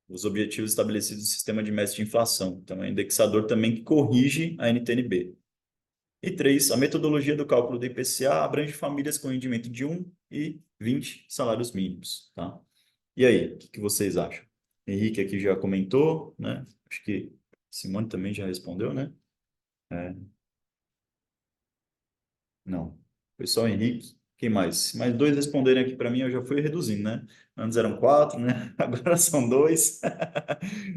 os objetivos estabelecidos no sistema de mestre de inflação. Então, é um indexador também que corrige a NTN-B. E 3, a metodologia do cálculo do IPCA abrange famílias com rendimento de 1 e 20 salários mínimos, tá? E aí, o que vocês acham? Henrique aqui já comentou, né? Acho que Simone também já respondeu, né? É, não. Foi só o Henrique. Quem mais? Se mais 2 responderem aqui para mim, eu já fui reduzindo, né? Antes eram 4, né? Agora são 2.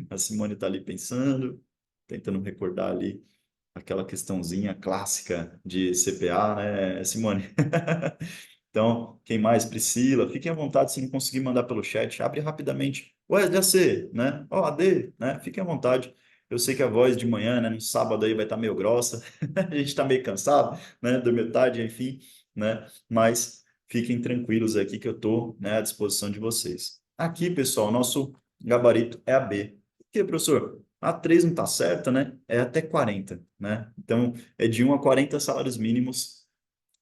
A Simone está ali pensando, tentando recordar ali aquela questãozinha clássica de CPA, né, Simone? Então, quem mais? Priscila, fiquem à vontade se não conseguir mandar pelo chat, abre rapidamente. Ué, já sei, né? Ó, AD, né? Fiquem à vontade. Eu sei que a voz de manhã, né, no sábado aí vai estar meio grossa, a gente está meio cansado, né, dormiu tarde, enfim, né? Mas fiquem tranquilos aqui que eu estou, né, à disposição de vocês. Aqui, pessoal, nosso gabarito é a B. Por quê, professor? A 3 não está certa, né? É até 40, né? Então, é de 1 a 40 salários mínimos,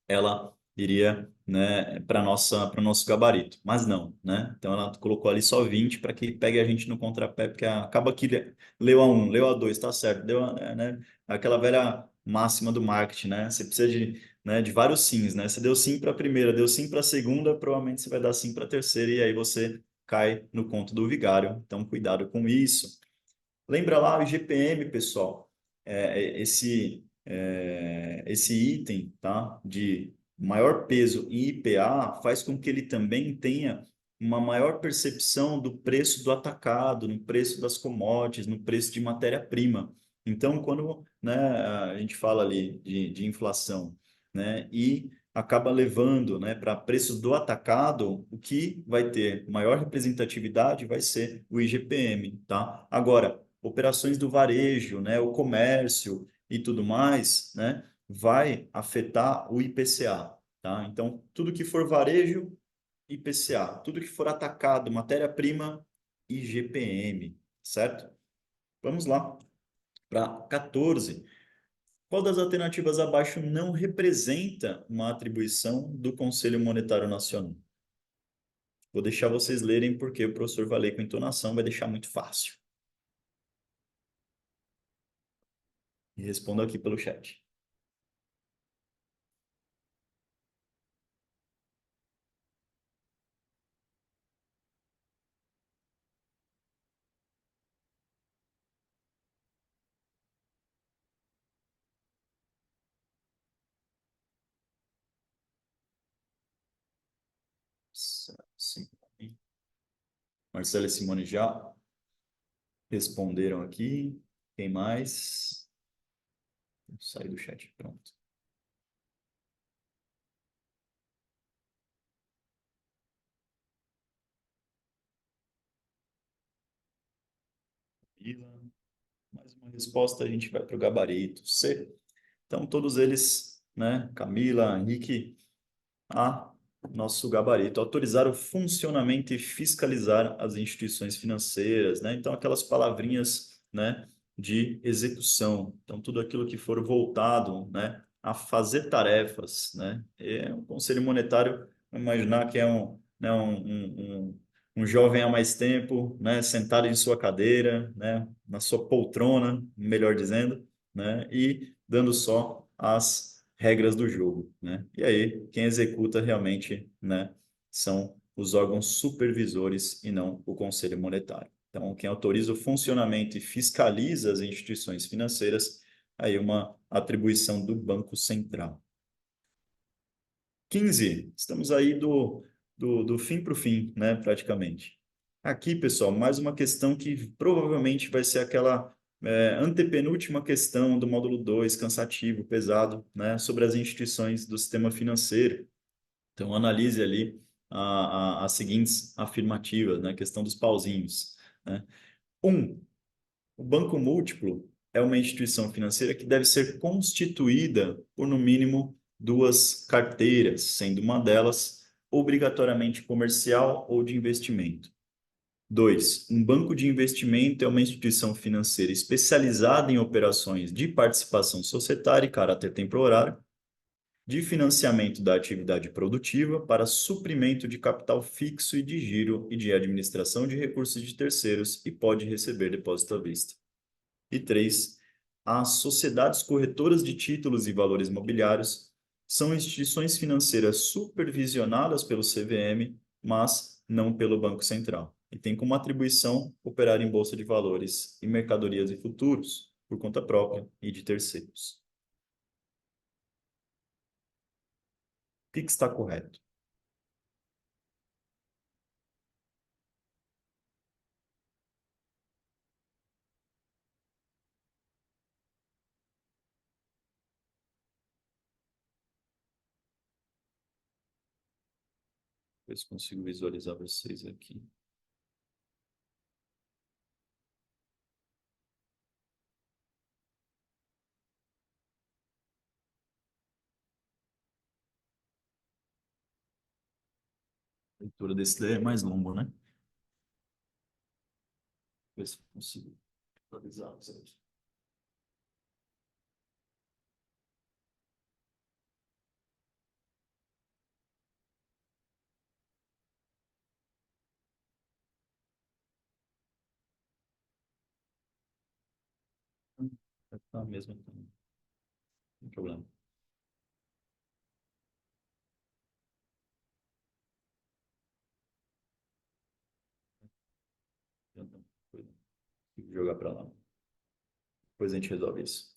ela iria, né, para o nosso gabarito, mas não, né? Então ela colocou ali só 20 para que pegue a gente no contrapé, porque acaba que leu a 1, leu a 2, tá certo, deu, né, aquela velha máxima do marketing, né? Você precisa de, né, de vários sims, né? Você deu sim para a primeira, deu sim para a segunda, provavelmente você vai dar sim para a terceira e aí você cai no conto do vigário. Então cuidado com isso. Lembra lá o IGPM, pessoal? esse item, tá, de maior peso em IPA faz com que ele também tenha uma maior percepção do preço do atacado, no preço das commodities, no preço de matéria-prima. Então, quando, né, a gente fala ali de inflação, né, e acaba levando, né, para preços do atacado, o que vai ter maior representatividade vai ser o IGPM, tá? Agora, operações do varejo, né, o comércio e tudo mais, né, vai afetar o IPCA, tá? Então, tudo que for varejo, IPCA, tudo que for atacado, matéria-prima, IGPM, certo? Vamos lá para 14. Qual das alternativas abaixo não representa uma atribuição do Conselho Monetário Nacional? Vou deixar vocês lerem porque o professor vai ler com entonação, vai deixar muito fácil. E respondo aqui pelo chat. Sim. Marcelo e Simone já responderam aqui. Quem mais? Sair do chat, pronto. Mais uma resposta, a gente vai para o gabarito C. Então, todos eles, né? Camila, Henrique, a nosso gabarito, autorizar o funcionamento e fiscalizar as instituições financeiras, né? Então, aquelas palavrinhas, né, de execução. Então, tudo aquilo que for voltado, né, a fazer tarefas, né? E o Conselho Monetário, vamos imaginar que é um jovem há mais tempo, né, sentado em sua cadeira, né, na sua poltrona, melhor dizendo, né, e dando só as regras do jogo, né? E aí, quem executa realmente, né, são os órgãos supervisores e não o Conselho Monetário. Então, quem autoriza o funcionamento e fiscaliza as instituições financeiras, aí uma atribuição do Banco Central. 15, estamos aí do fim para o fim, né, praticamente. Aqui, pessoal, mais uma questão que provavelmente vai ser aquela antepenúltima questão do módulo 2, cansativo, pesado, né, sobre as instituições do sistema financeiro. Então, analise ali as seguintes afirmativas, né, questão dos pauzinhos, né. Um, o banco múltiplo é uma instituição financeira que deve ser constituída por, no mínimo, duas carteiras, sendo uma delas obrigatoriamente comercial ou de investimento. 2. Um banco de investimento é uma instituição financeira especializada em operações de participação societária e caráter temporário, de financiamento da atividade produtiva para suprimento de capital fixo e de giro e de administração de recursos de terceiros e pode receber depósito à vista. E 3. As sociedades corretoras de títulos e valores mobiliários são instituições financeiras supervisionadas pelo CVM, mas não pelo Banco Central. E tem como atribuição operar em bolsa de valores e mercadorias e futuros, por conta própria e de terceiros. O que está correto? Ver se consigo visualizar vocês aqui. A leitura desse daí é mais longo, né? Ver se consigo visualizar vocês. Vai ficar mesmo, então. Não tem problema. Vou jogar para lá. Depois a gente resolve isso.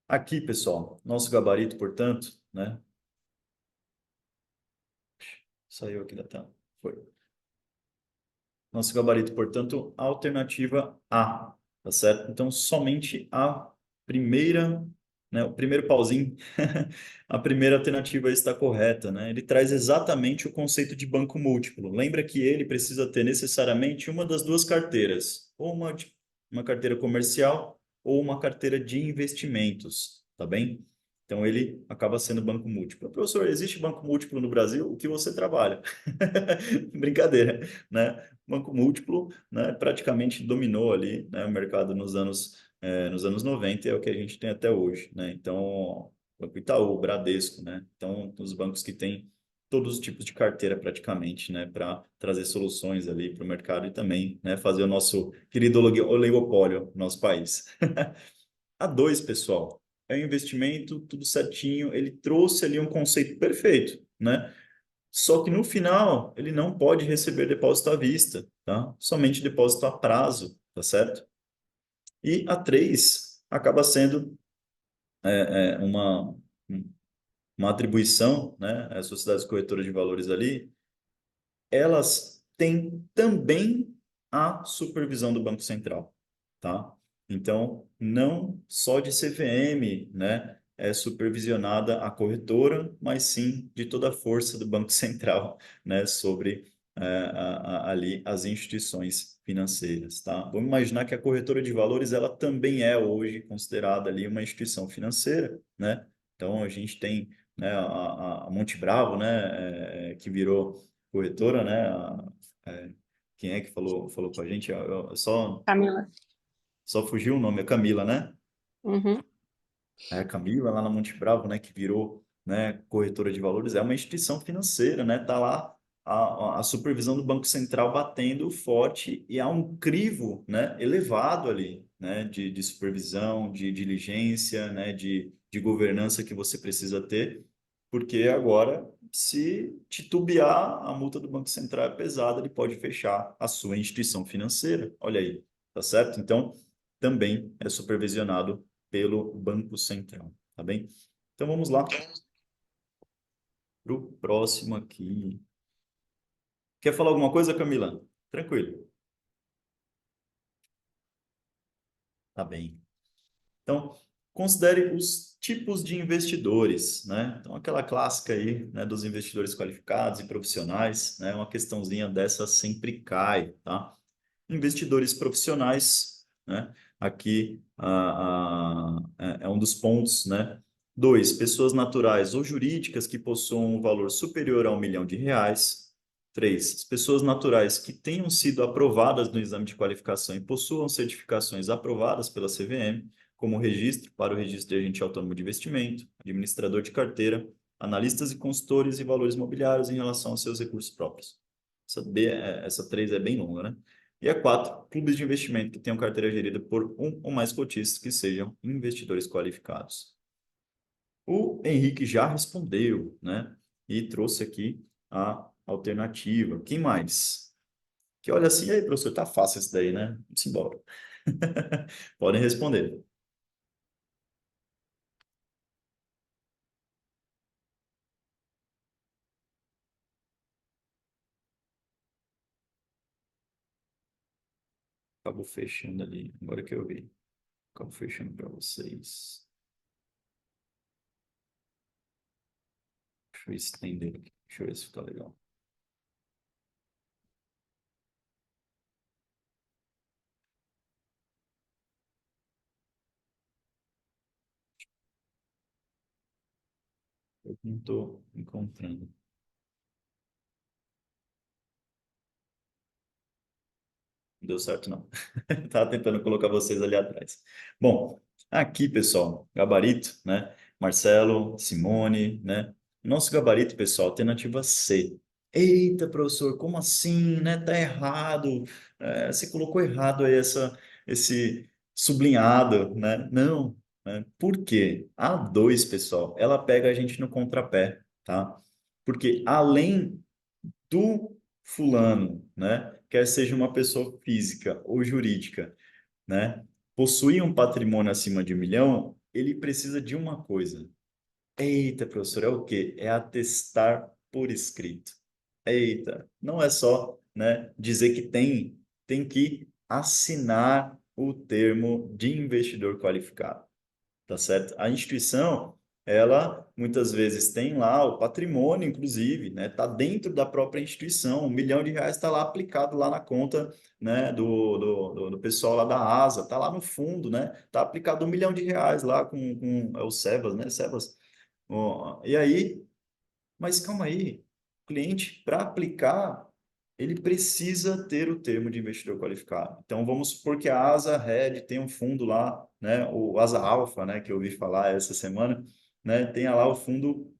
Aqui, pessoal, nosso gabarito, portanto, né? Saiu aqui da tela. Foi. Nosso gabarito, portanto, a alternativa A, tá certo? Então, somente a primeira, né, o primeiro pauzinho, a primeira alternativa está correta, né? Ele traz exatamente o conceito de banco múltiplo. Lembra que ele precisa ter necessariamente uma das duas carteiras, ou uma carteira comercial ou uma carteira de investimentos, tá bem? Então, ele acaba sendo banco múltiplo. Professor, existe banco múltiplo no Brasil? O que você trabalha? Brincadeira, né? Banco múltiplo, né, praticamente dominou ali, né, o mercado nos anos 90 e é o que a gente tem até hoje, né? Então, Banco Itaú, Bradesco, né? Então, os bancos que têm todos os tipos de carteira praticamente, né, para trazer soluções ali para o mercado e também, né, fazer o nosso querido oligopólio no nosso país. A dois, pessoal, é um investimento, tudo certinho, ele trouxe ali um conceito perfeito, né? Só que no final, ele não pode receber depósito à vista, tá? Somente depósito a prazo, tá certo? E a 3 acaba sendo uma atribuição, né? As sociedades corretoras de valores ali, elas têm também a supervisão do Banco Central, tá? Então, não só de CVM, né, é supervisionada a corretora, mas sim de toda a força do Banco Central, né, sobre ali as instituições financeiras, tá? Vamos imaginar que a corretora de valores, ela também é hoje considerada ali uma instituição financeira, né? Então, a gente tem, né, a Monte Bravo, né, que virou corretora, né? Quem é que falou com a gente? Camila. Só fugiu o nome, é Camila, né? Uhum. É a Camila, lá na Monte Bravo, né? Que virou, né, corretora de valores, é uma instituição financeira, né? Tá lá a supervisão do Banco Central batendo forte e há um crivo, né, elevado ali, né? De supervisão, de diligência, né? De governança que você precisa ter, porque agora, se titubear, a multa do Banco Central é pesada, ele pode fechar a sua instituição financeira. Olha aí, tá certo? Então, também é supervisionado pelo Banco Central, tá bem? Então, vamos lá para o próximo aqui. Quer falar alguma coisa, Camila? Tranquilo. Tá bem. Então, considere os tipos de investidores, né? Então, aquela clássica aí, né, dos investidores qualificados e profissionais, né? Uma questãozinha dessa sempre cai, tá? Investidores profissionais, né? Aqui é um dos pontos, né? Dois, pessoas naturais ou jurídicas que possuam um valor superior a R$ 1 milhão. Três, as pessoas naturais que tenham sido aprovadas no exame de qualificação e possuam certificações aprovadas pela CVM, como registro para o registro de agente autônomo de investimento, administrador de carteira, analistas e consultores e valores mobiliários em relação aos seus recursos próprios. Essa três é bem longa, né? E a quatro, clubes de investimento que tenham carteira gerida por um ou mais cotistas que sejam investidores qualificados. O Henrique já respondeu, né? E trouxe aqui a alternativa. Quem mais? Que olha assim, aí, professor, tá fácil isso daí, né? Vamos embora. Podem responder. Acabou fechando ali, agora que eu vi. Acabou fechando para vocês. Deixa eu estender aqui. Deixa eu ver se fica legal. Eu não estou encontrando. Não deu certo, não. Estava tentando colocar vocês ali atrás. Bom, aqui, pessoal, gabarito, né? Marcelo, Simone, né? Nosso gabarito, pessoal, alternativa C. Eita, professor, como assim, né? Tá errado. Você colocou errado aí esse sublinhado, né? Não, né? Por quê? A 2, pessoal, ela pega a gente no contrapé, tá? Porque além do fulano, né? Quer seja uma pessoa física ou jurídica, né? Possuir um patrimônio acima de 1 milhão, ele precisa de uma coisa. Eita, professor, é o quê? É atestar por escrito. Eita, não é só, né, dizer que tem que assinar o termo de investidor qualificado, tá certo? A instituição, ela muitas vezes tem lá o patrimônio, inclusive, né, tá dentro da própria instituição, R$ 1 milhão está lá aplicado lá na conta, né, do pessoal lá da ASA, tá lá no fundo, né, tá aplicado R$ 1 milhão lá com o SEBAS, né, SEBAS. Ó, e aí, mas calma aí, o cliente, para aplicar, ele precisa ter o termo de investidor qualificado. Então, vamos supor que a Asa Red tem um fundo lá, né, o Asa Alpha, né, que eu ouvi falar essa semana, né, tenha lá o fundo,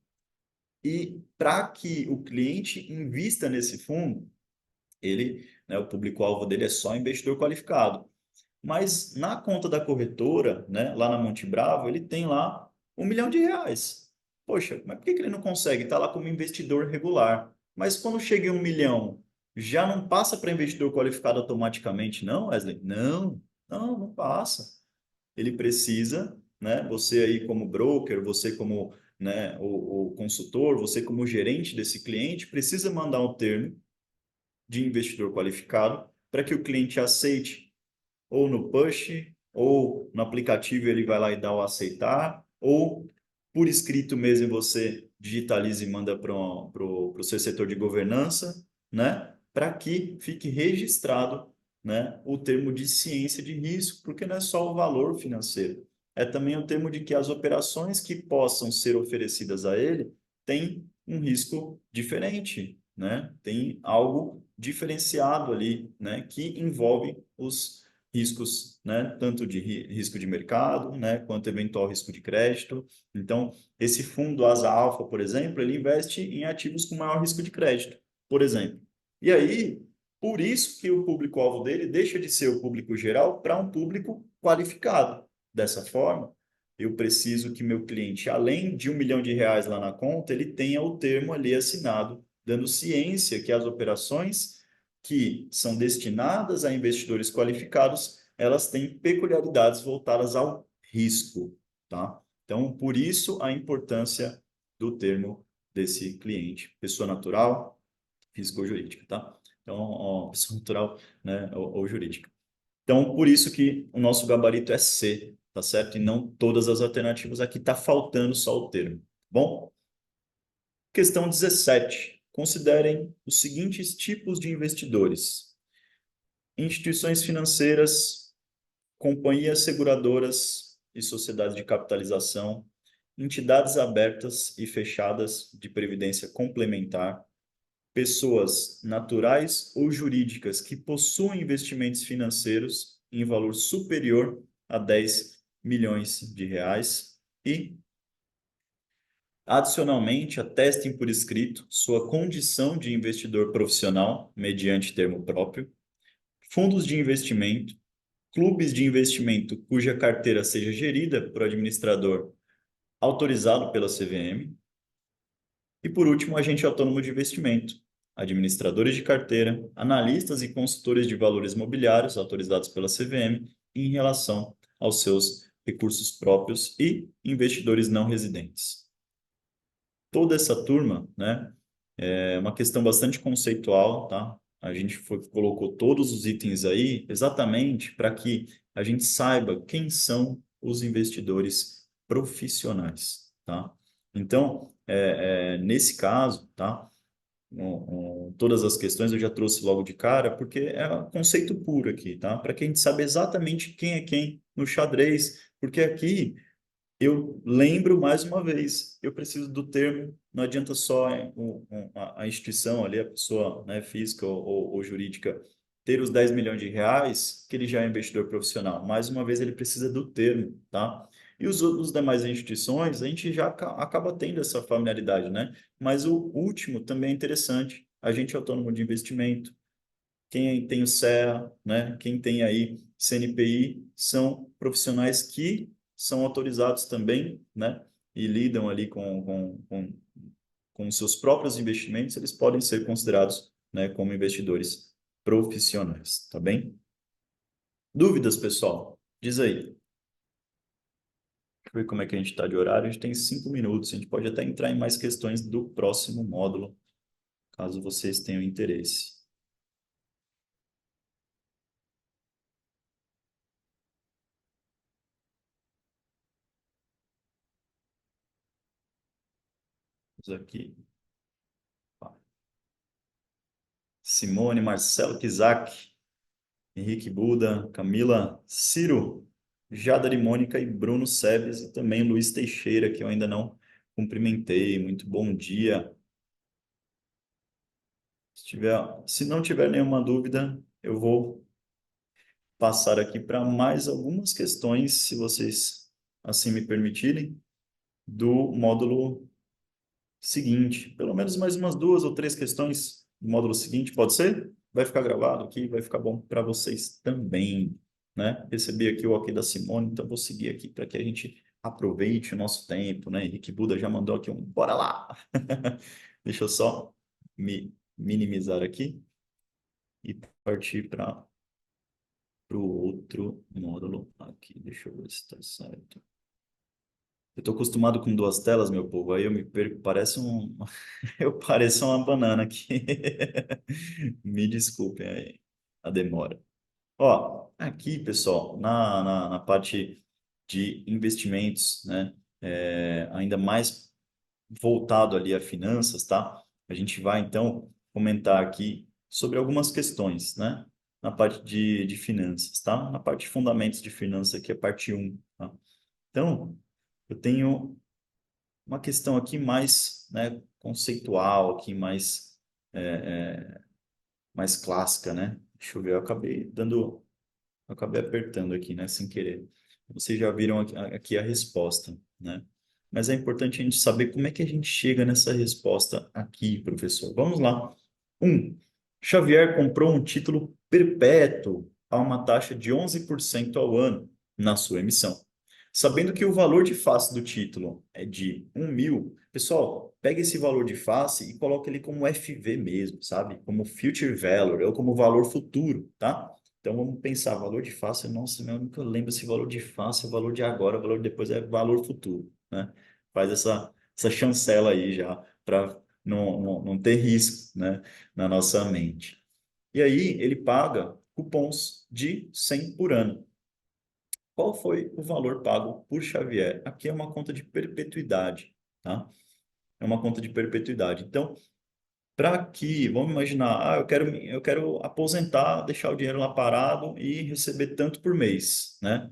e para que o cliente invista nesse fundo, ele, né, o público-alvo dele é só investidor qualificado. Mas na conta da corretora, né, lá na Monte Bravo, ele tem lá R$ 1 milhão. Poxa, mas por que que ele não consegue estar lá como investidor regular? Mas quando chega em 1 milhão, já não passa para investidor qualificado automaticamente, não, Wesley? Não, não passa. Ele precisa, né, você aí como broker, você como, né, o consultor, você como gerente desse cliente, precisa mandar um termo de investidor qualificado para que o cliente aceite ou no push, ou no aplicativo ele vai lá e dá o aceitar, ou por escrito mesmo você digitaliza e manda para o seu setor de governança, né? Para que fique registrado, né, o termo de ciência de risco, porque não é só o valor financeiro, é também o termo de que as operações que possam ser oferecidas a ele têm um risco diferente, né? Tem algo diferenciado ali, né, que envolve os riscos, né, tanto de risco de mercado, né, quanto eventual risco de crédito. Então, esse fundo Asa Alpha, por exemplo, ele investe em ativos com maior risco de crédito, por exemplo. E aí, por isso que o público-alvo dele deixa de ser o público geral para um público qualificado. Dessa forma, eu preciso que meu cliente, além de R$ 1 milhão lá na conta, ele tenha o termo ali assinado, dando ciência que as operações que são destinadas a investidores qualificados, elas têm peculiaridades voltadas ao risco, tá? Então, por isso a importância do termo desse cliente, pessoa natural, física ou jurídica, tá? Então, ó, pessoa natural, né, ou jurídica. Então, por isso que o nosso gabarito é C, tá certo? E não todas as alternativas. Aqui está faltando só o termo. Bom, questão 17. Considerem os seguintes tipos de investidores: instituições financeiras, companhias seguradoras e sociedades de capitalização, entidades abertas e fechadas de previdência complementar, pessoas naturais ou jurídicas que possuem investimentos financeiros em valor superior a R$ 10 milhões e, adicionalmente, atestem por escrito sua condição de investidor profissional mediante termo próprio, fundos de investimento, clubes de investimento cuja carteira seja gerida por administrador autorizado pela CVM. E, por último, agente autônomo de investimento, administradores de carteira, analistas e consultores de valores mobiliários autorizados pela CVM em relação aos seus recursos próprios e investidores não residentes. Toda essa turma, né, é uma questão bastante conceitual, tá? A gente colocou todos os itens aí exatamente para que a gente saiba quem são os investidores profissionais, tá? Então, nesse caso, tá? Todas as questões eu já trouxe logo de cara, porque é um conceito puro aqui, tá? Para que a gente saiba exatamente quem é quem no xadrez, porque aqui eu lembro mais uma vez, eu preciso do termo, não adianta só a instituição ali, a pessoa, né, física ou jurídica, ter os R$ 10 milhões, que ele já é investidor profissional. Mais uma vez, ele precisa do termo, tá? E os demais instituições, a gente já acaba tendo essa familiaridade, né? Mas o último também é interessante, agente autônomo de investimento, quem tem o CEA, né, quem tem aí CNPI, são profissionais que são autorizados também, né, e lidam ali com seus próprios investimentos, eles podem ser considerados, né, como investidores profissionais, tá bem? Dúvidas, pessoal? Diz aí. eu ver como é que a gente está de horário. A gente tem 5 minutos. A gente pode até entrar em mais questões do próximo módulo, caso vocês tenham interesse. Vamos aqui. Simone, Marcelo Kizak, Henrique Buda, Camila, Ciro, Jada Mônica e Bruno Sebes, e também Luiz Teixeira, que eu ainda não cumprimentei. Muito bom dia. Se não tiver nenhuma dúvida, eu vou passar aqui para mais algumas questões, se vocês assim me permitirem, do módulo seguinte. Pelo menos mais umas 2 ou 3 questões do módulo seguinte, pode ser? Vai ficar gravado aqui, vai ficar bom para vocês também, né? Recebi aqui o ok da Simone, então vou seguir aqui para que a gente aproveite o nosso tempo, né? Henrique Buda já mandou aqui um bora lá. Deixa eu só me minimizar aqui e partir para o outro módulo aqui. Deixa eu ver se está certo. Eu estou acostumado com 2 telas, meu povo, aí eu me perco, parece eu pareço uma banana aqui. Me desculpem aí a demora. Ó, aqui, pessoal, na parte de investimentos, né, ainda mais voltado ali a finanças, tá? A gente vai, então, comentar aqui sobre algumas questões, né, na parte de finanças, tá? Na parte de fundamentos de finanças aqui, a parte 1, tá? Então, eu tenho uma questão aqui mais, né, conceitual, aqui mais clássica, né? Deixa eu ver, eu acabei apertando aqui, né, sem querer. Vocês já viram aqui a resposta, né? Mas é importante a gente saber como é que a gente chega nessa resposta aqui, professor. Vamos lá. 1. Xavier comprou um título perpétuo a uma taxa de 11% ao ano na sua emissão. Sabendo que o valor de face do título é de 1.000, pessoal, pega esse valor de face e coloca ele como FV mesmo, sabe? Como Future Value, ou como valor futuro, tá? Então vamos pensar, valor de face, nossa, eu nunca lembro se valor de face é valor de agora, valor de depois é valor futuro, né? Faz essa chancela aí já, para não ter risco, né, na nossa mente. E aí ele paga cupons de 100 por ano. Qual foi o valor pago por Xavier? Aqui é uma conta de perpetuidade, tá? É uma conta de perpetuidade. Então, para que, vamos imaginar, eu quero aposentar, deixar o dinheiro lá parado e receber tanto por mês, né?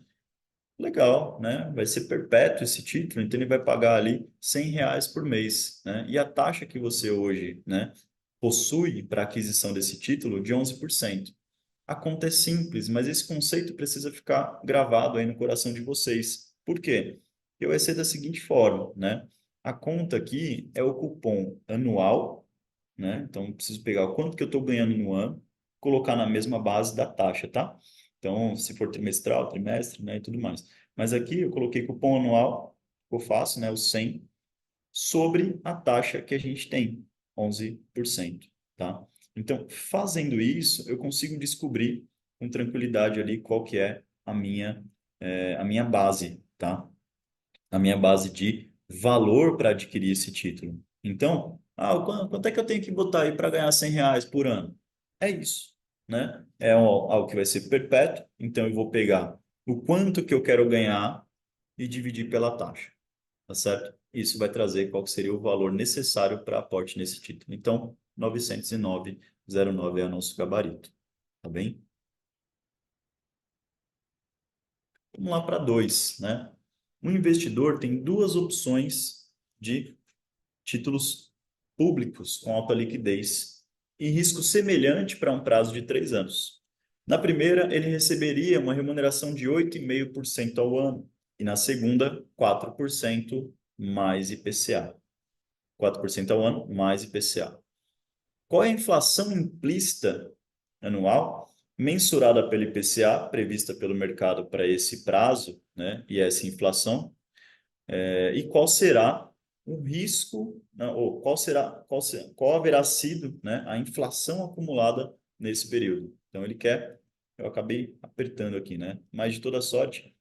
Legal, né? Vai ser perpétuo esse título, então ele vai pagar ali R$ 100 por mês, né? E a taxa que você hoje, né, possui para aquisição desse título de 11%. A conta é simples, mas esse conceito precisa ficar gravado aí no coração de vocês. Por quê? Eu vai ser da seguinte forma, né? A conta aqui é o cupom anual, né? Então, preciso pegar o quanto que eu estou ganhando no ano, colocar na mesma base da taxa, tá? Então, se for trimestral, trimestre, né, e tudo mais. Mas aqui eu coloquei cupom anual, eu faço, né, o 100, sobre a taxa que a gente tem, 11%, tá? Então, fazendo isso, eu consigo descobrir com tranquilidade ali qual que é a minha base, tá? A minha base de valor para adquirir esse título. Então, quanto é que eu tenho que botar aí para ganhar R$ 100 por ano? É isso, né? É algo que vai ser perpétuo, então eu vou pegar o quanto que eu quero ganhar e dividir pela taxa, tá certo? Isso vai trazer qual que seria o valor necessário para aporte nesse título. Então, 909,09 é o nosso gabarito, tá bem? Vamos lá para 2, né? Um investidor tem 2 opções de títulos públicos com alta liquidez e risco semelhante para um prazo de 3 anos. Na primeira, ele receberia uma remuneração de 8,5% ao ano e na segunda, 4% mais IPCA. 4% ao ano mais IPCA. Qual é a inflação implícita anual mensurada pelo IPCA, prevista pelo mercado para esse prazo, né, e essa inflação? E qual será o risco, né, ou qual haverá sido, né, a inflação acumulada nesse período? Então, eu acabei apertando aqui, né? Mas de toda sorte,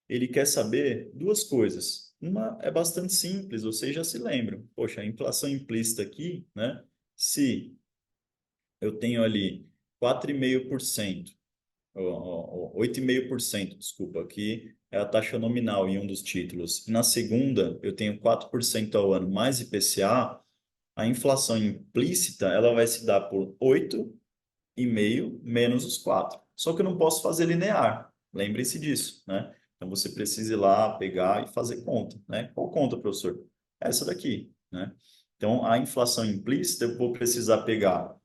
ele quer saber duas coisas. Uma é bastante simples, vocês já se lembram. Poxa, a inflação implícita aqui, né? Se eu tenho ali 4,5%, 8,5%, desculpa, que é a taxa nominal em um dos títulos. Na segunda, eu tenho 4% ao ano mais IPCA, a inflação implícita, ela vai se dar por 8,5 menos os 4. Só que eu não posso fazer linear. Lembre-se disso, né? Então você precisa ir lá, pegar e fazer conta, né? Qual conta, professor? Essa daqui, né? Então a inflação implícita eu vou precisar pegar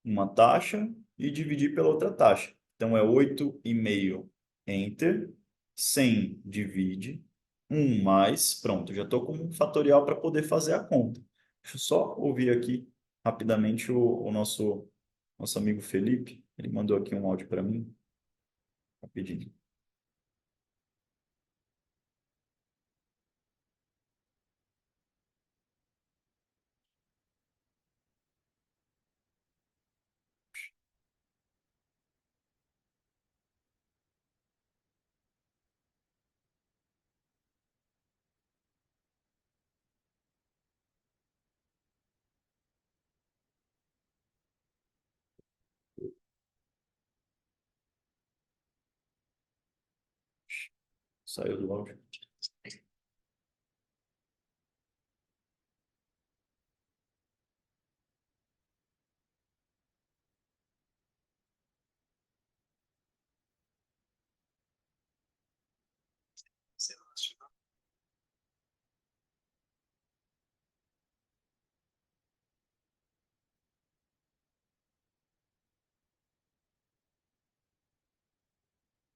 uma taxa e dividir pela outra taxa. Então é 8,5 enter, 100 divide, 1 mais, pronto, já estou com um fatorial para poder fazer a conta. Deixa eu só ouvir aqui rapidamente o nosso amigo Felipe, ele mandou aqui um áudio para mim, rapidinho. Saiu do áudio.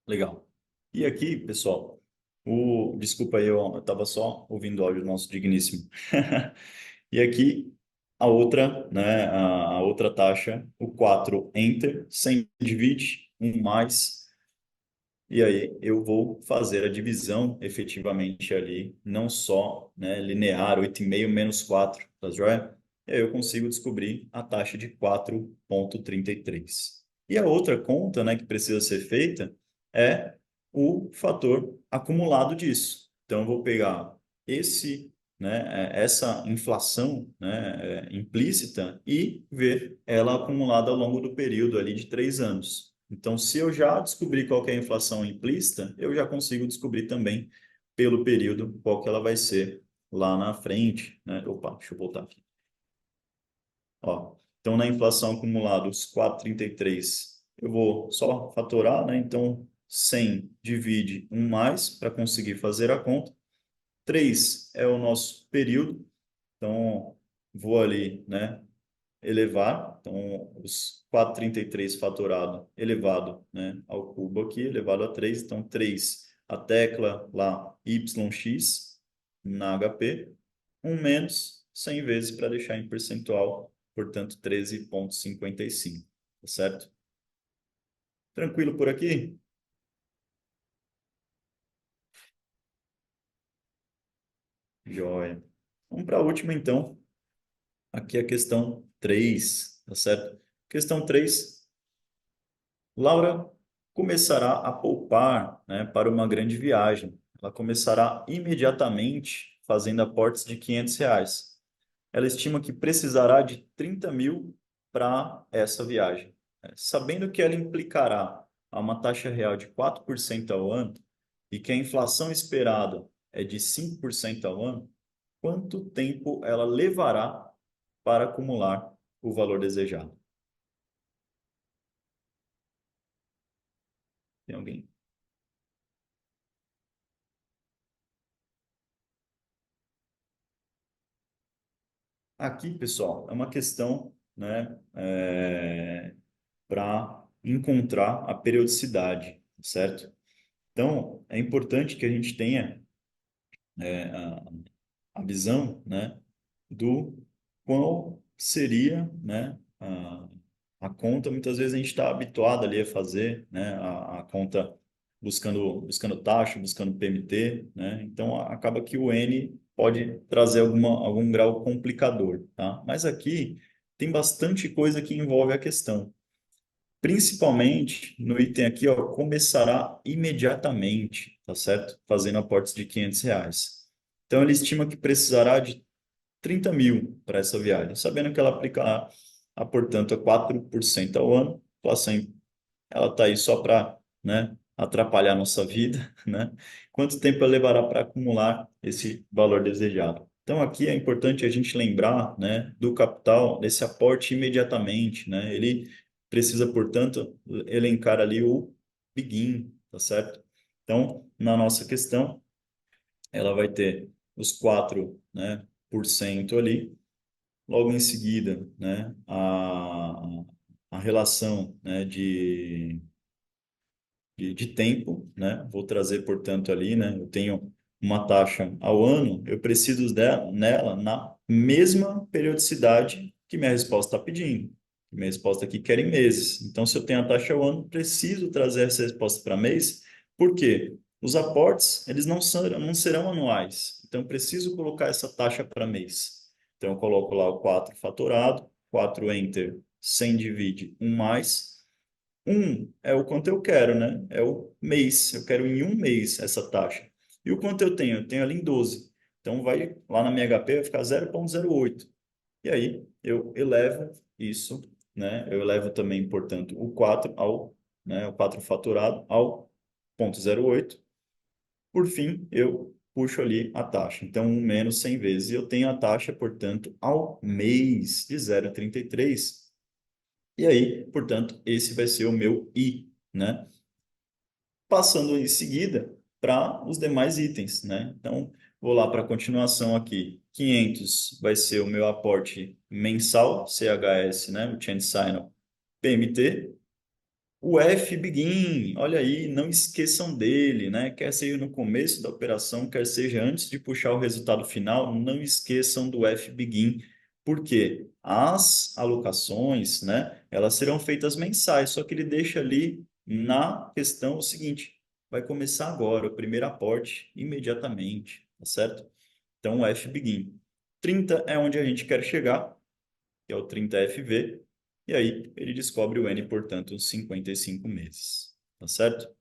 Legal. E aqui, pessoal, desculpa aí, eu estava só ouvindo o áudio do nosso digníssimo. E aqui, a outra, né, a outra taxa, o 4 enter, 100 divide, 1 mais, e aí eu vou fazer a divisão efetivamente ali, não só, né, linear, 8,5 menos 4, tá joia? E aí eu consigo descobrir a taxa de 4,33. E a outra conta, né, que precisa ser feita é o fator acumulado disso. Então eu vou pegar essa inflação, né, implícita e ver ela acumulada ao longo do período ali de 3 anos. Então, se eu já descobri qual que é a inflação implícita, eu já consigo descobrir também pelo período qual que ela vai ser lá na frente, né? Opa, deixa eu voltar aqui. Ó, então, na inflação acumulada, os 4,33, eu vou só fatorar, né? Então, 100 divide 1 mais para conseguir fazer a conta. 3 é o nosso período, então vou ali, né? Elevar, então os 433 fatorado elevado, né, ao cubo aqui, elevado a 3, então 3, a tecla lá YX na HP, 1 menos 100 vezes para deixar em percentual, portanto 13,55, tá certo? Tranquilo por aqui? Joia. Vamos para a última então, aqui a questão 3, tá certo? Questão 3. Laura começará a poupar, né, para uma grande viagem. Ela começará imediatamente fazendo aportes de R$ 500. Ela estima que precisará de 30 mil para essa viagem. Sabendo que ela implicará a uma taxa real de 4% ao ano e que a inflação esperada é de 5% ao ano, quanto tempo ela levará para acumular o valor desejado? Tem alguém? Aqui, pessoal, é uma questão, né, para encontrar a periodicidade, certo? Então, é importante que a gente tenha é, a, a visão, né, do qual seria, né, a conta. Muitas vezes a gente está habituado ali a fazer, né, a conta buscando taxa, buscando PMT, né? Então acaba que o N pode trazer algum grau complicador, tá? Mas aqui tem bastante coisa que envolve a questão. Principalmente no item aqui, ó, começará imediatamente. tá certo? Fazendo aportes de R$ 500. Então, ele estima que precisará de 30 mil para essa viagem, sabendo que ela aplicará, portanto, a 4% ao ano. A inflação, ela está aí só para, né, atrapalhar a nossa vida, né? Quanto tempo ela levará para acumular esse valor desejado? Então, aqui é importante a gente lembrar, né, do capital, desse aporte imediatamente, né? Ele precisa, portanto, elencar ali o begin, tá certo? Então, na nossa questão, ela vai ter os 4, né, por cento ali. Logo em seguida, né, a relação, né, de tempo, né? Vou trazer, portanto, ali, né? Eu tenho uma taxa ao ano, eu preciso dela, nela na mesma periodicidade que minha resposta está pedindo. Minha resposta aqui quer em meses. Então, se eu tenho a taxa ao ano, preciso trazer essa resposta para mês. Por quê? Os aportes, eles não serão anuais. Então, eu preciso colocar essa taxa para mês. Então, eu coloco lá o 4 fatorado, 4 enter, sem divide, 1 mais. É o quanto eu quero, né? É o mês. Eu quero em um mês essa taxa. E o quanto eu tenho? Eu tenho ali em 12. Então, vai lá na minha HP, vai ficar 0,08. E aí, eu elevo isso, né? Eu elevo também, portanto, o 4 ao, né? O 4 fatorado ao 0,08. Por fim, eu puxo ali a taxa. Então, 1 menos 100 vezes. E eu tenho a taxa, portanto, ao mês de 0,33. E aí, portanto, esse vai ser o meu I, né? Passando em seguida para os demais itens, né? Então, vou lá para a continuação aqui. 500 vai ser o meu aporte mensal, CHS, né? O Change Signal PMT. O F begin, olha aí, não esqueçam dele, né? Quer seja no começo da operação, quer seja antes de puxar o resultado final, não esqueçam do F begin, porque as alocações, né, elas serão feitas mensais, só que ele deixa ali na questão o seguinte: vai começar agora, o primeiro aporte imediatamente, tá certo? Então, o F begin. 30 é onde a gente quer chegar, que é o 30FV, e aí ele descobre o N, portanto, uns 55 meses. Tá certo?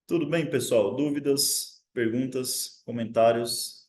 Tudo bem, pessoal? Dúvidas, perguntas, comentários?